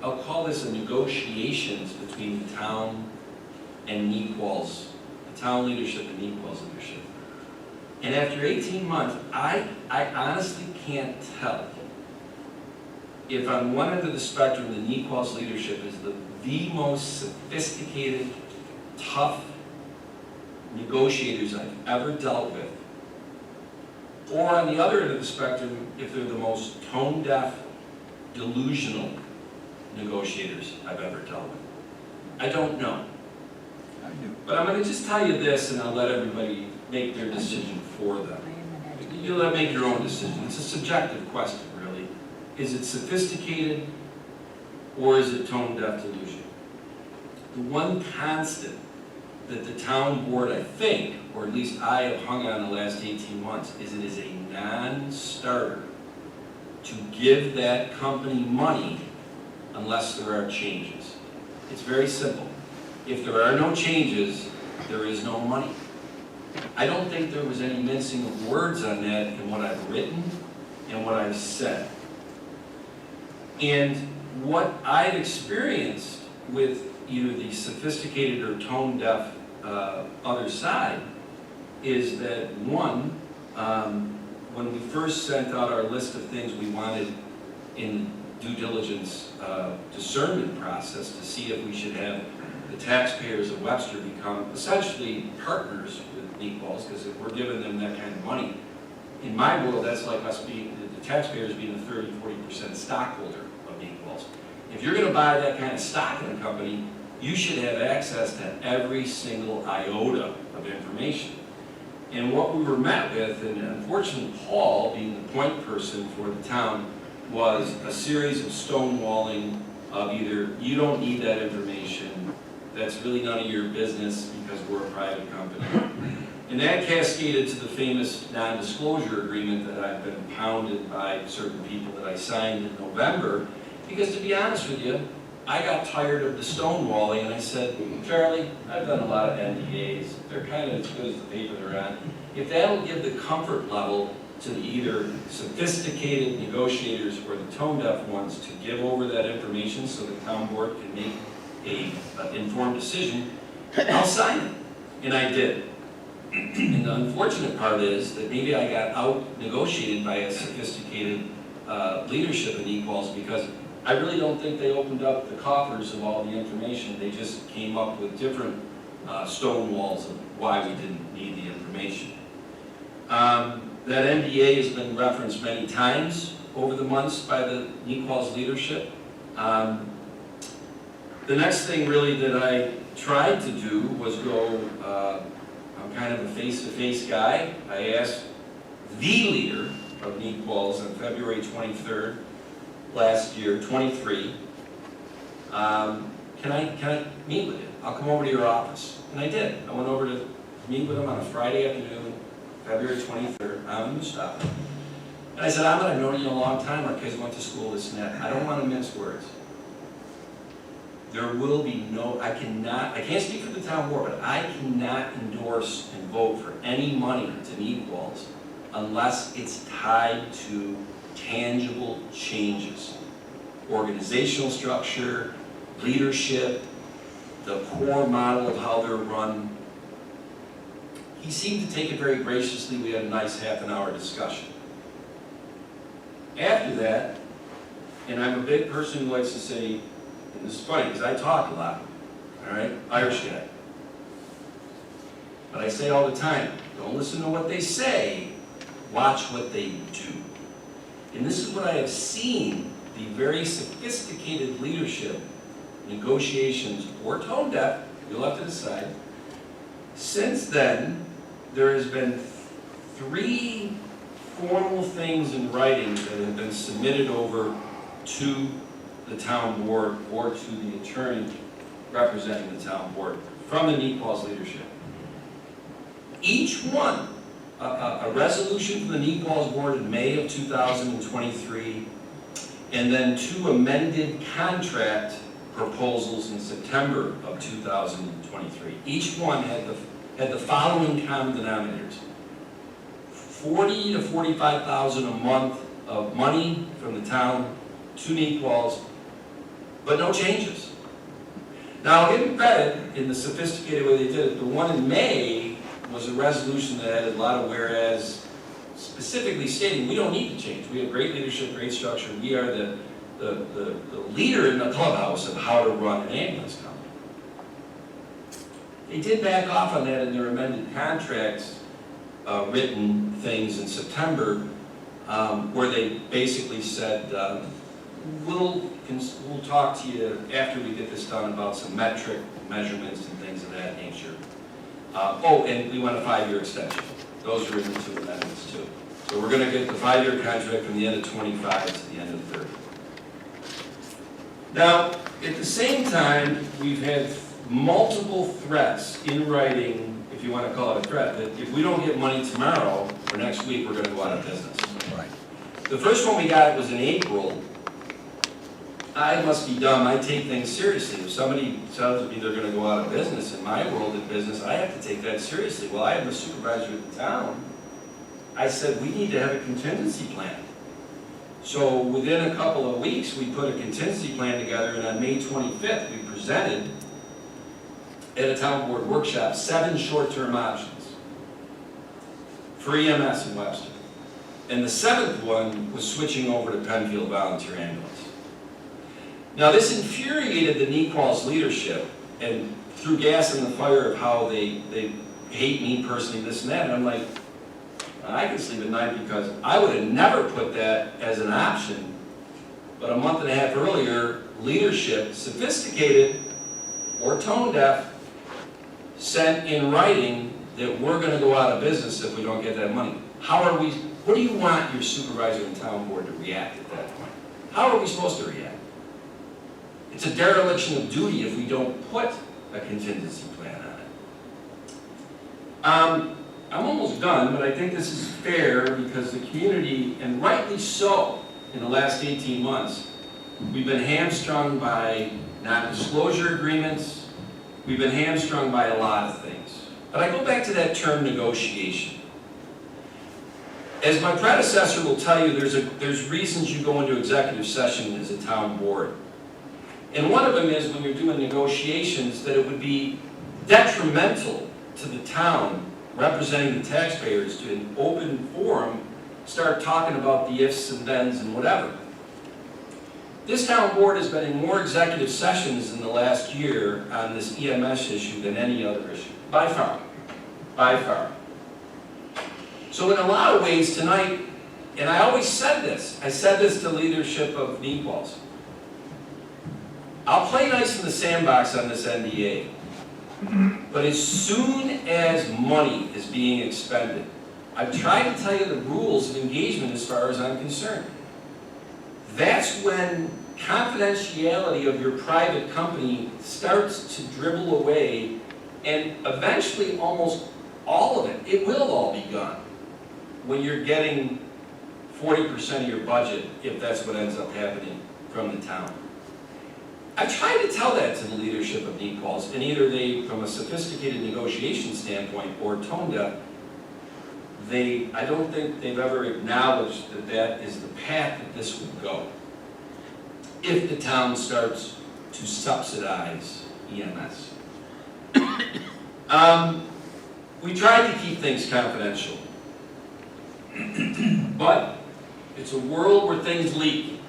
I'll call this a negotiations between the town and NEQUAL's, the town leadership and NEQUAL's leadership. And after 18 months, I honestly can't tell if on one end of the spectrum, the NEQUAL's leadership is the most sophisticated, tough negotiators I've ever dealt with, or on the other end of the spectrum, if they're the most tone-deaf, delusional negotiators I've ever dealt with. I don't know. But I'm going to just tell you this, and I'll let everybody make their decision for them. You'll make your own decision. It's a subjective question, really. Is it sophisticated, or is it tone-deaf delusion? The one constant that the town board, I think, or at least I have hung on the last 18 months, is it is a non-starter to give that company money unless there are changes. It's very simple. if there are no changes, there is no money. I don't think there was any mincing of words on that in what I've written and what I've said. And what I've experienced with either the sophisticated or tone-deaf other side is that, one, when we first sent out our list of things we wanted in due diligence discernment process to see if we should have the taxpayers of Webster become essentially partners with Meatballs, because if we're giving them that kind of money, in my world, that's like us being, the taxpayers being a 30–40% stockholder of Meatballs. If you're going to buy that kind of stock in a company, you should have access to every single iota of information. And what we were met with, and unfortunately Paul, being the point person for the town, was a series of stonewalling of either, you don't need that information, that's really none of your business because we're a private company. And that cascaded to the famous non-disclosure agreement that I've been pounded by certain people that I signed in November, because to be honest with you, I got tired of the stonewalling and I said, Charlie, I've done a lot of NDAs, they're kind of as good as the paper they're on. If that'll give the comfort level to the either sophisticated negotiators or the tone-deaf ones to give over that information so the town board can make an informed decision, I'll sign it. And I did. And the unfortunate part is that maybe I got out-negotiated by a sophisticated leadership in Equals, because I really don't think they opened up the coffers of all the information. They just came up with different stonewalls of why we didn't need the information. That NDA has been referenced many times over the months by the Equals leadership. The next thing really that I tried to do was go, I'm kind of a face-to-face guy. I asked the leader of Equals on February 23rd last year, 23, can I meet with you? I'll come over to your office. And I did. I went over to meet with him on a Friday afternoon, February 23rd, on Mustafa. And I said, I've known you a long time, our kids went to school, this and that. I don't want to mince words. There will be no, I can't speak for the town board, but I cannot endorse and vote for any money to Meatballs unless it's tied to tangible changes. Organizational structure, leadership, the core model of how they're run. He seemed to take it very graciously. We had a nice half-an-hour discussion. After that, and I'm a big person who likes to say, and this is funny because I talk a lot, all right, Irish guy. But I say all the time, don't listen to what they say, watch what they do. And this is what I have seen the very sophisticated leadership, negotiations, or tone deaf, you'll have to decide. Since then, there has been 3 formal things in writing that have been submitted over to the town board or to the attorney representing the town board from the Meatballs leadership. Each one, a resolution from the Meatballs board in May of 2023, and then 2 amended contract proposals in September of 2023. Each one had the following common denominators: $40,000 to $45,000 a month of money from the town to Meatballs, but no changes. Now, I'll give them credit in the sophisticated way they did it. The one in May was a resolution that had a lot of whereas, specifically stating we don't need to change. We have great leadership, great structure. We are the leader in the clubhouse of how to run an ambulance company. They did back off on that in their amended contracts, written things in September, where they basically said, we'll talk to you after we get this done about some metric measurements and things of that nature. And we want a 5-year extension. Those are in the 2 amendments too. So we're going to get the 5-year contract from the end of 25 to the end of 30. Now, at the same time, we've had multiple threats in writing, if you want to call it a threat, that if we don't get money tomorrow or next week, we're going to go out of business. Right. The first one we got was in April I must be dumb, I take things seriously. If somebody tells me they're gonna go out of business, in my world of business, I have to take that seriously. Well, I am the supervisor of the town. I said, we need to have a contingency plan. So within a couple of weeks, we put a contingency plan together, and on May 25th, we presented at a town board workshop 7 short-term options for EMS in Webster. And the 7th one was switching over to Penfield Volunteer Ambulance. Now, this infuriated the Nequals leadership and threw gas in the fire of how they hate me personally, this and that. And I'm like, I can sleep at night because I would have never put that as an option. But a month and a half earlier, leadership, sophisticated or tone deaf, sent in writing that we're going to go out of business if we don't get that money. What do you want your supervisor and town board to react at that point? How are we supposed to react? It's a dereliction of duty if we don't put a contingency plan on it. I'm almost done, but I think this is fair because the community, and rightly so, in the last 18 months, we've been hamstrung by non-disclosure agreements, we've been hamstrung by a lot of things. But I go back to that term negotiation. As my predecessor will tell you, there's reasons you go into executive session as a town board. And one of them is when you're doing negotiations that it would be detrimental to the town representing the taxpayers to an open forum start talking about the ifs and thens and whatever. This town board has been in more executive sessions in the last year on this EMS issue than any other issue, by far, by far. So in a lot of ways tonight, and I always said this, I said this to leadership of Nequals, I'll play nice in the sandbox on this NDA, but as soon as money is being expended, I've tried to tell you the rules of engagement as far as I'm concerned. That's when confidentiality of your private company starts to dribble away, and eventually almost all of it will all be gone when you're getting 40% of your budget, if that's what ends up happening, from the town. I tried to tell that to the leadership of Nequals, and either they, from a sophisticated negotiation standpoint or tone deaf, I don't think they've ever acknowledged that that is the path that this would go if the town starts to subsidize EMS. We tried to keep things confidential, but it's a world where things leak.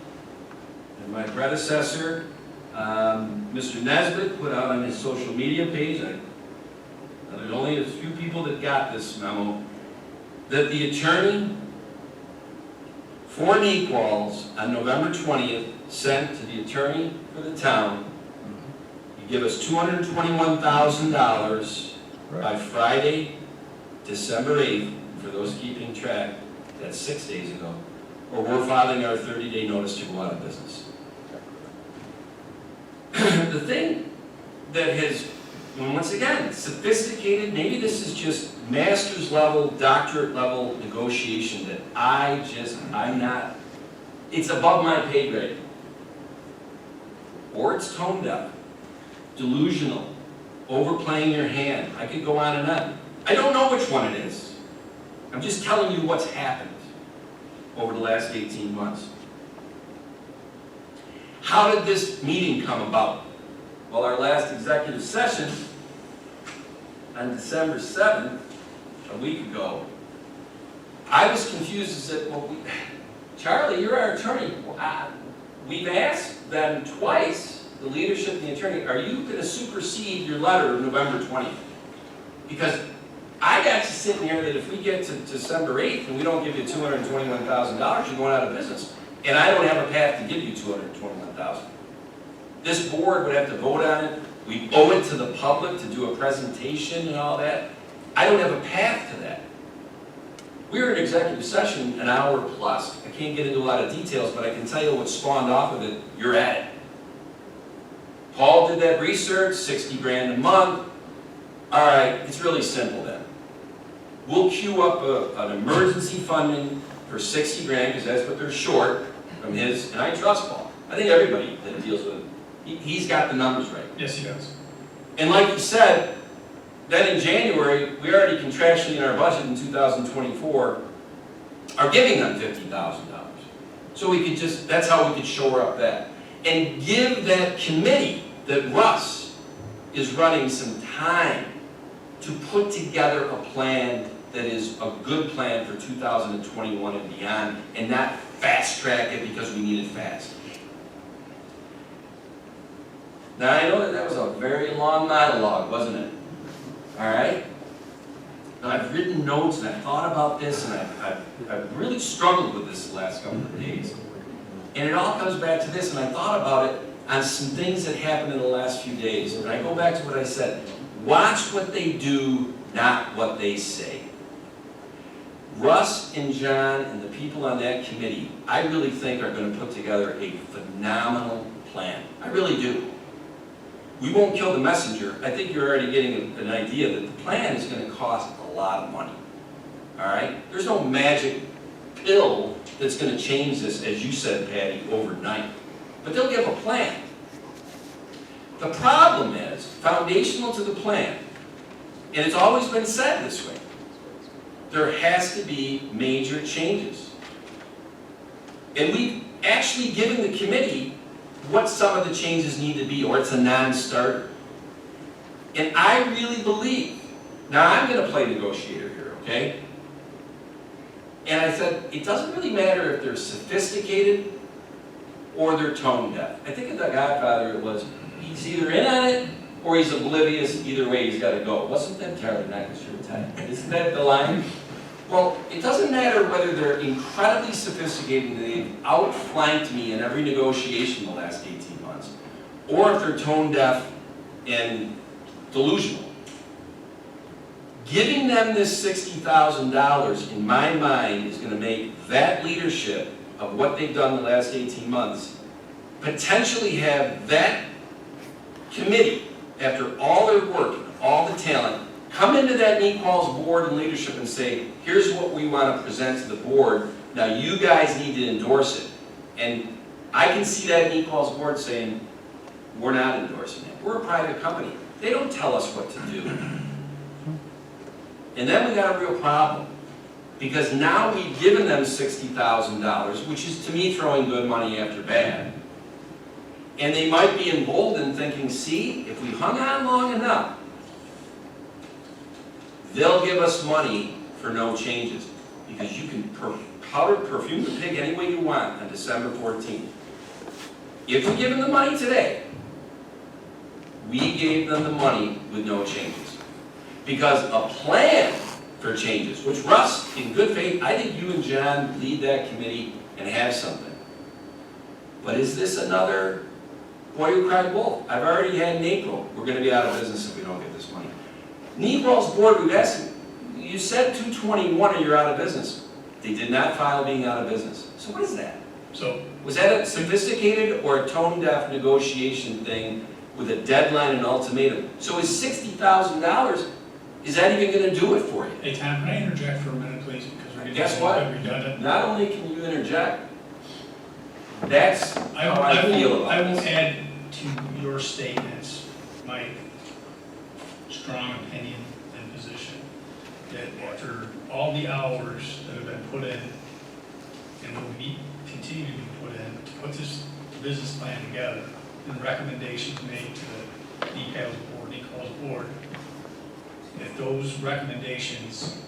And my predecessor, Mr. Nesbitt, put out on his social media page, there's only a few people that got this memo, that the attorney for Nequals on November 20th sent to the attorney for the town, you give us $221,000 by Friday, December 8th, for those keeping track, that's 6 days ago, or we're filing our 30-day notice to go out of business. The thing that has, once again, sophisticated, maybe this is just master's level, doctorate level negotiation that I'm not, it's above my pay grade. Or it's tone deaf, delusional, overplaying your hand. I could go on and on. I don't know which one it is. I'm just telling you what's happened over the last 18 months. How did this meeting come about? Well, our last executive session on December 7th, a week ago, I was confused as to, well, Charlie, you're our attorney. We've asked them twice, the leadership and the attorney, are you going to supersede your letter of November 20th? Because I got you sitting here that if we get to December 8th and we don't give you $221,000, you're going out of business. And I don't have a path to give you $221,000. This board would have to vote on it. We owe it to the public to do a presentation and all that. I don't have a path to that. We were in executive session an hour plus. I can't get into a lot of details, but I can tell you what spawned off of it. You're at it. Paul did that research, 60 grand a month. All right, it's really simple then. We'll queue up an emergency funding for 60 grand, because that's what they're short from his, and I trust Paul. I think everybody that deals with him, he's got the numbers right. Yes, he does. And like you said, then in January, we already contractually in our budget in 2024 are giving them $50,000. So we could just, that's how we could shore up that. And give that committee that Russ is running some time to put together a plan that is a good plan for 2021 and beyond, and not fast track it because we need it fast. Now I know that was a very long monologue, wasn't it? All right? Now I've written notes and I've thought about this, and I've really struggled with this the last couple of days. And it all comes back to this, and I thought about it on some things that happened in the last few days. And I go back to what I said. Watch what they do, not what they say. Russ and John and the people on that committee, I really think are going to put together a phenomenal plan. I really do. We won't kill the messenger. I think you're already getting an idea that the plan is going to cost a lot of money. All right? There's no magic pill that's going to change this, as you said, Patty, overnight. But they'll give a plan. The problem is, foundational to the plan, and it's always been said this way, there has to be major changes. And we've actually given the committee what some of the changes need to be, or it's a non-starter. And I really believe, now I'm going to play negotiator here, okay? And I said, it doesn't really matter if they're sophisticated or they're tone deaf. I think of The Godfather, it was, he's either in on it or he's oblivious. Either way, he's got to go. Wasn't that Charlie Knight? Isn't that the line? Well, it doesn't matter whether they're incredibly sophisticated and they've outflanked me in every negotiation the last 18 months, or if they're tone deaf and delusional. Giving them this $60,000, in my mind, is going to make that leadership of what they've done the last 18 months potentially have that committee, after all their work, all the talent, come into that NEQUAL's board and leadership and say, here's what we want to present to the board. Now you guys need to endorse it. And I can see that NEQUAL's board saying, we're not endorsing it. We're a private company. They don't tell us what to do. And then we got a real problem. Because now we've given them $60,000, which is to me throwing good money after bad. And they might be emboldened thinking, see, if we hung on long enough, they'll give us money for no changes. Because you can perfume the pig any way you want on December 14th. If we give them the money today, we gave them the money with no changes. Because a plan for changes, which Russ, in good faith, I think you and John lead that committee and have something. But is this another boy who cried wolf? I've already had in April, we're going to be out of business if we don't get this money. NEQUAL's board, we've asked them, you said 2/21 or you're out of business. They did not file being out of business. So what is that? So, was that a sophisticated or a tone-deaf negotiation thing with a deadline and ultimatum? So is $60,000, is that even going to do it for you? hey Tom, can I interject for a minute, please? Because we're getting Guess a what? little bit redundant. Not only can you interject, that's how I feel I will about this. add to your statements my strong opinion and position that after all the hours that have been put in and will be continue to be put in to put this business plan together and recommendations made to the NEQUAL's board, if those recommendations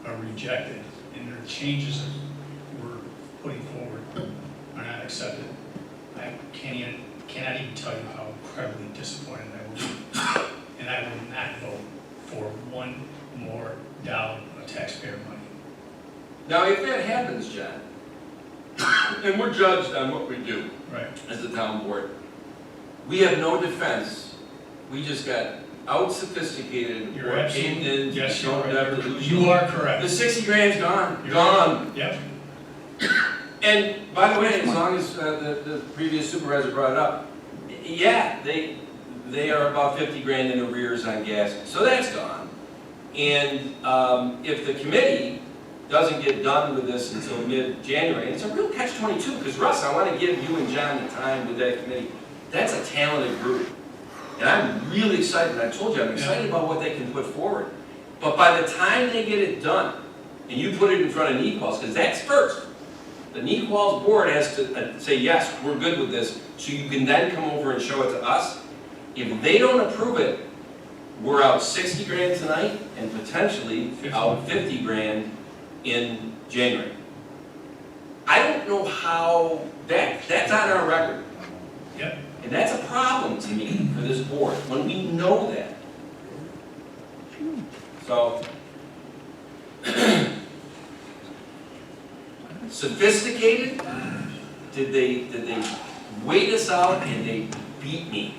are rejected and the changes that we're putting forward are not accepted, I cannot even tell you how incredibly disappointed I will be. And I will not vote for one more dollar of taxpayer money. Now, if that happens, John, and we're judged on what we do Right. as the town board, we have no defense. We just got out-sophisticated. You're or absolutely, caved in, yes, shown you're never right. delusional. You are correct. The 60 grand's gone. You're Gone. Yep. And by the way, as long as the previous supervisor brought it up, yeah, they are about 50 grand in arrears on gas, so that's gone. And if the committee doesn't get done with this until mid-January. And it's a real catch-22, because Russ, I want to give you and John the time with that committee. That's a talented group. And I'm really excited. I told you, I'm excited about what they can put forward. But by the time they get it done, and you put it in front of NEQUALS, because that's first. The NEQUALS board has to say, yes, we're good with this, so you can then come over and show it to us. If they don't approve it, we're out 60 grand tonight, and potentially out 50 grand in January. I don't know how, that's on our record. Yep. And that's a problem to me for this board, when we know that. So, sophisticated, did they wait us out and they beat me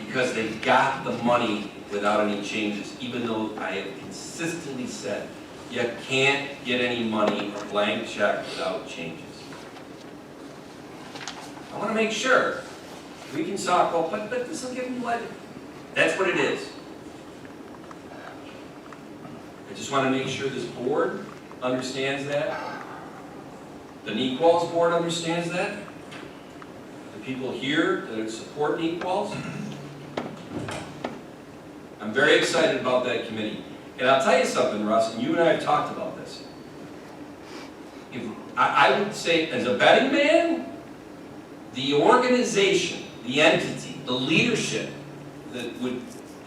because they got the money without any changes, even though I have consistently said you can't get any money, a blank check, without changes. I want to make sure we can talk, well, but this will give them what, that's what it is. I just want to make sure this board understands that. The NEQUALS board understands that. The people here that support NEQUALS. I'm very excited about that committee. And I'll tell you something, Russ, and you and I have talked about this. If, I would say, as a betting man, the organization, the entity, the leadership that would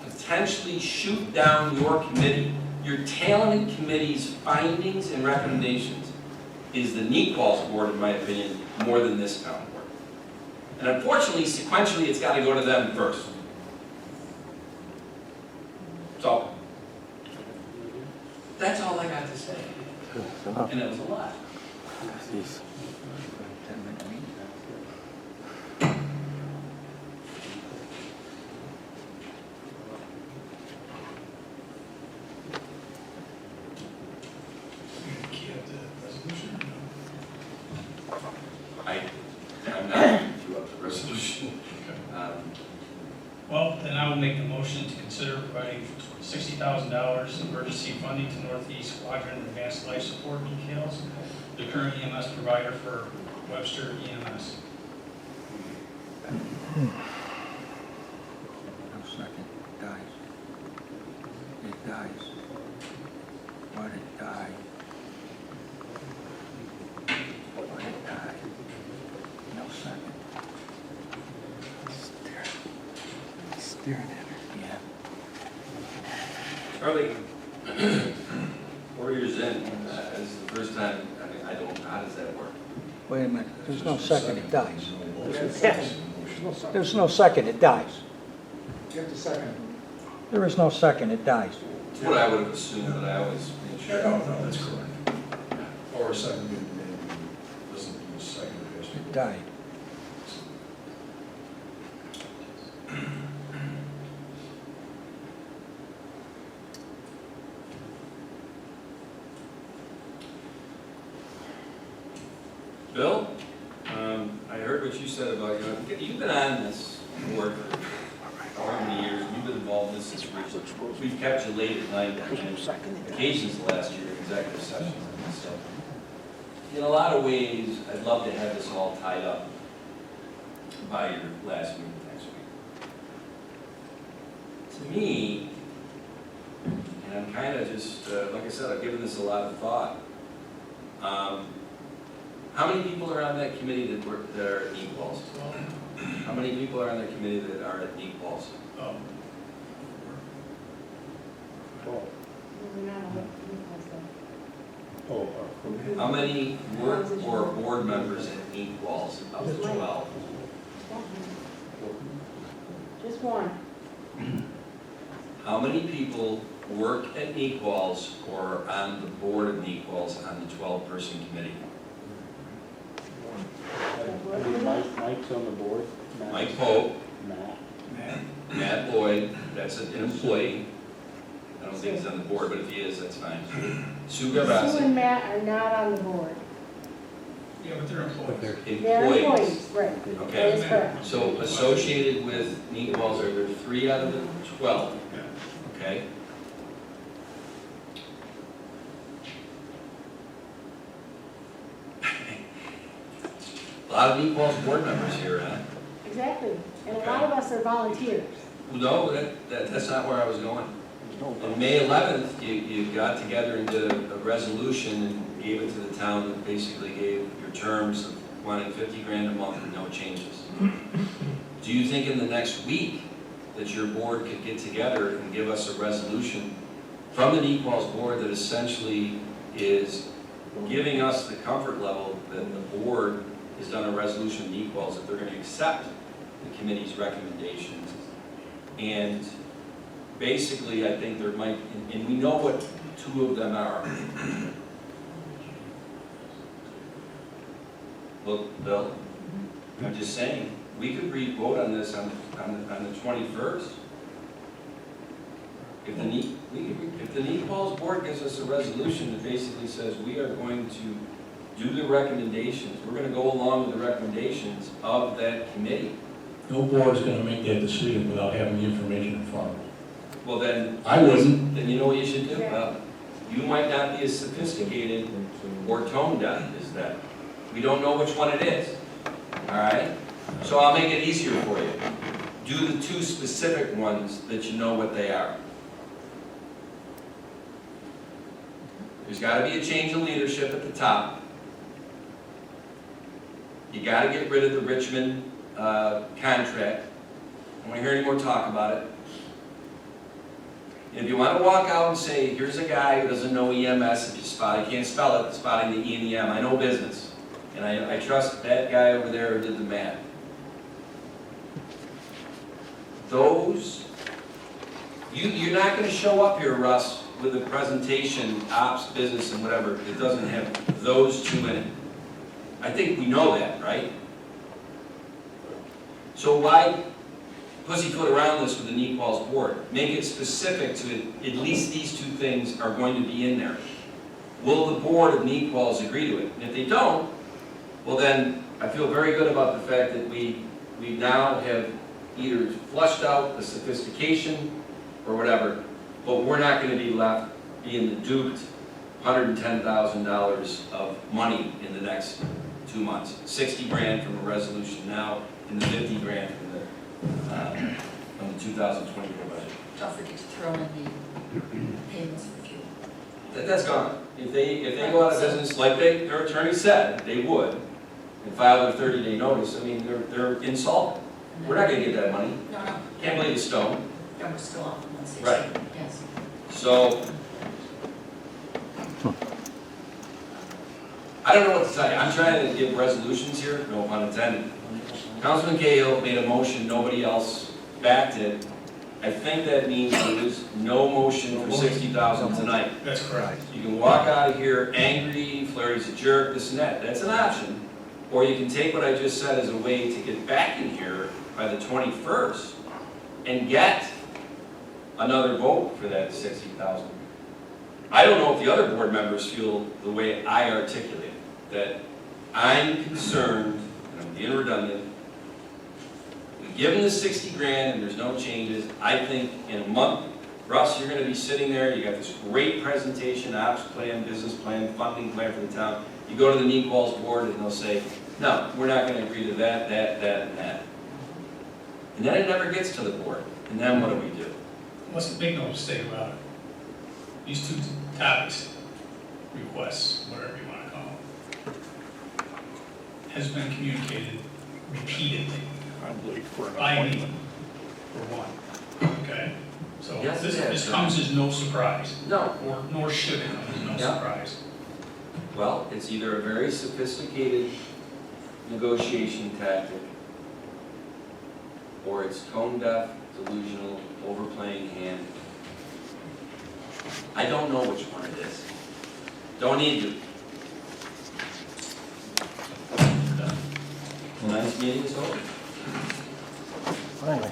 potentially shoot down your committee, your talented committee's findings and recommendations, is the NEQUALS board, in my opinion, more than this town board. And unfortunately, sequentially, it's got to go to them first. So, that's all I got to say. And it was a lot. I'm not going to do up the resolution. Well, then I will make the motion to consider providing $60,000 emergency funding to Northeast Quadrant Advanced Life Support Details, the current EMS provider for Webster EMS. No second, it dies. It dies. Let it die. Let it die. No second. Staring at her. Yeah. Charlie, 4 years in, this is the first time, I mean, I don't, how does that work? Wait a minute, there's no second, it dies. There's no second, it dies. You have to second. There is no second, it dies. It's what I would have assumed, but I always make sure. No, that's correct. Or second, and doesn't do a second. It died. Bill, I heard what you said about, you've been on this board for however many years, you've been involved in this since we've kept you late at night, on occasions last year, executive sessions and stuff. In a lot of ways, I'd love to have this all tied up by your last meeting next week. To me, and I'm kind of just, like I said, I've given this a lot of thought. How many people are on that committee that are at NEQUALS? How many people are on that committee that are at NEQUALS? How many work or board members at NEQUALS of the 12? Just one. How many people work at NEQUALS or on the board of NEQUALS on the 12-person committee? Mike's on the board. Mike Pope, Matt. Matt Lloyd, that's an employee. I don't think he's on the board, but if he is, that's fine. Sue Sue Gabassi, and Matt are not on the board. Yeah, but they're employees. They're employees. employees, right. That Okay, is correct. so associated with NEQUALS, are there 3 out of the 12? Okay. lot of Equals board members here, huh? Exactly. And a lot of us are volunteers. No, that's not where I was going. On May 11th, you got together and did a resolution and gave it to the town that basically gave your terms of wanting 50 grand a month with no changes. Do you think in the next week that your board could get together and give us a resolution from the Equals board that essentially is giving us the comfort level that the board has done a resolution in Equals that they're going to accept the committee's recommendations? And basically, I think there might, and we know what two of them are. Look, Bill, I'm just saying, we could vote on this on the 21st. If the Equals board gives us a resolution that basically says we are going to do the recommendations, we're going to go along with the recommendations of that committee. No board's gonna make that decision without having the information in front of them. Well, then. I wouldn't. Then you know what you should do? You might not be as sophisticated or tone deaf as that. We don't know which one it is, all right? So I'll make it easier for you. Do the two specific ones that you know what they are. There's gotta be a change in leadership at the top. You gotta get rid of the Richmond contract. I don't want to hear any more talk about it. And if you want to walk out and say, here's a guy who doesn't know EMS, if you can't spell it, spotting the E and the M. I know business. And I trust that guy over there who did the math. You're not going to show up here, Russ, with a presentation, ops, business, and whatever. It doesn't have those two in it. I think we know that, right? So why pussyfoot around this with an Equals board? Make it specific to at least these two things are going to be in there. Will the board of Equals agree to it? And if they don't, well then, I feel very good about the fact that we now have either flushed out the sophistication or whatever, but we're not going to be left being the duped $110,000 of money in the next 2 months. 60 grand from a resolution now, and the 50 grand from the 2024 budget. Don't forget to throw in the payments for fuel. That's gone. If they go out of business, like their attorney said they would, and file their 30-day notice, I mean, they're insolvent. We're not going to get that money. No. Can't believe it's stone. No, we're still off the 160. Right. Yes. So, I don't know what to tell you. I'm trying to give resolutions here, no pun intended. Councilman Cahill made a motion, nobody else backed it. I think that means there is no motion for 60,000 tonight. That's correct. You can walk out of here angry, Flaherty's a jerk, this and that. That's an option. Or you can take what I just said as a way to get back in here by the 21st and get another vote for that 60,000. I don't know if the other board members feel the way I articulate, that I'm concerned, and I'm being redundant, we give them the 60 grand and there's no changes. I think in a month, Russ, you're going to be sitting there, you got this great presentation, ops plan, business plan, funding plan for the town. You go to the Equals board and they'll say, no, we're not going to agree to that, and that. And then it never gets to the board. And then what do? Let's make no mistake about it. These two topics, requests, whatever you want to call them, has been communicated repeatedly by me, for one. Okay? So Yes, this comes as no surprise. No. Nor should it come as no surprise. Well, it's either a very sophisticated negotiation tactic, or it's tone deaf, delusional, overplaying hand. I don't know which one it is. Don't need to. Tonight's meeting is over. Finally.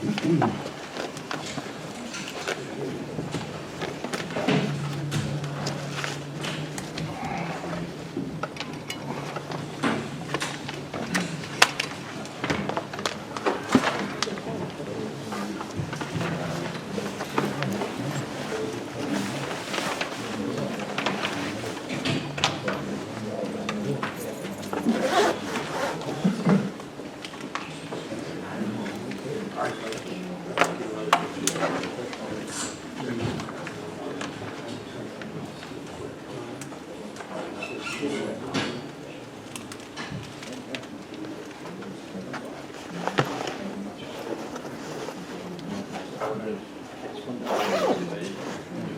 It's fun to find somebody.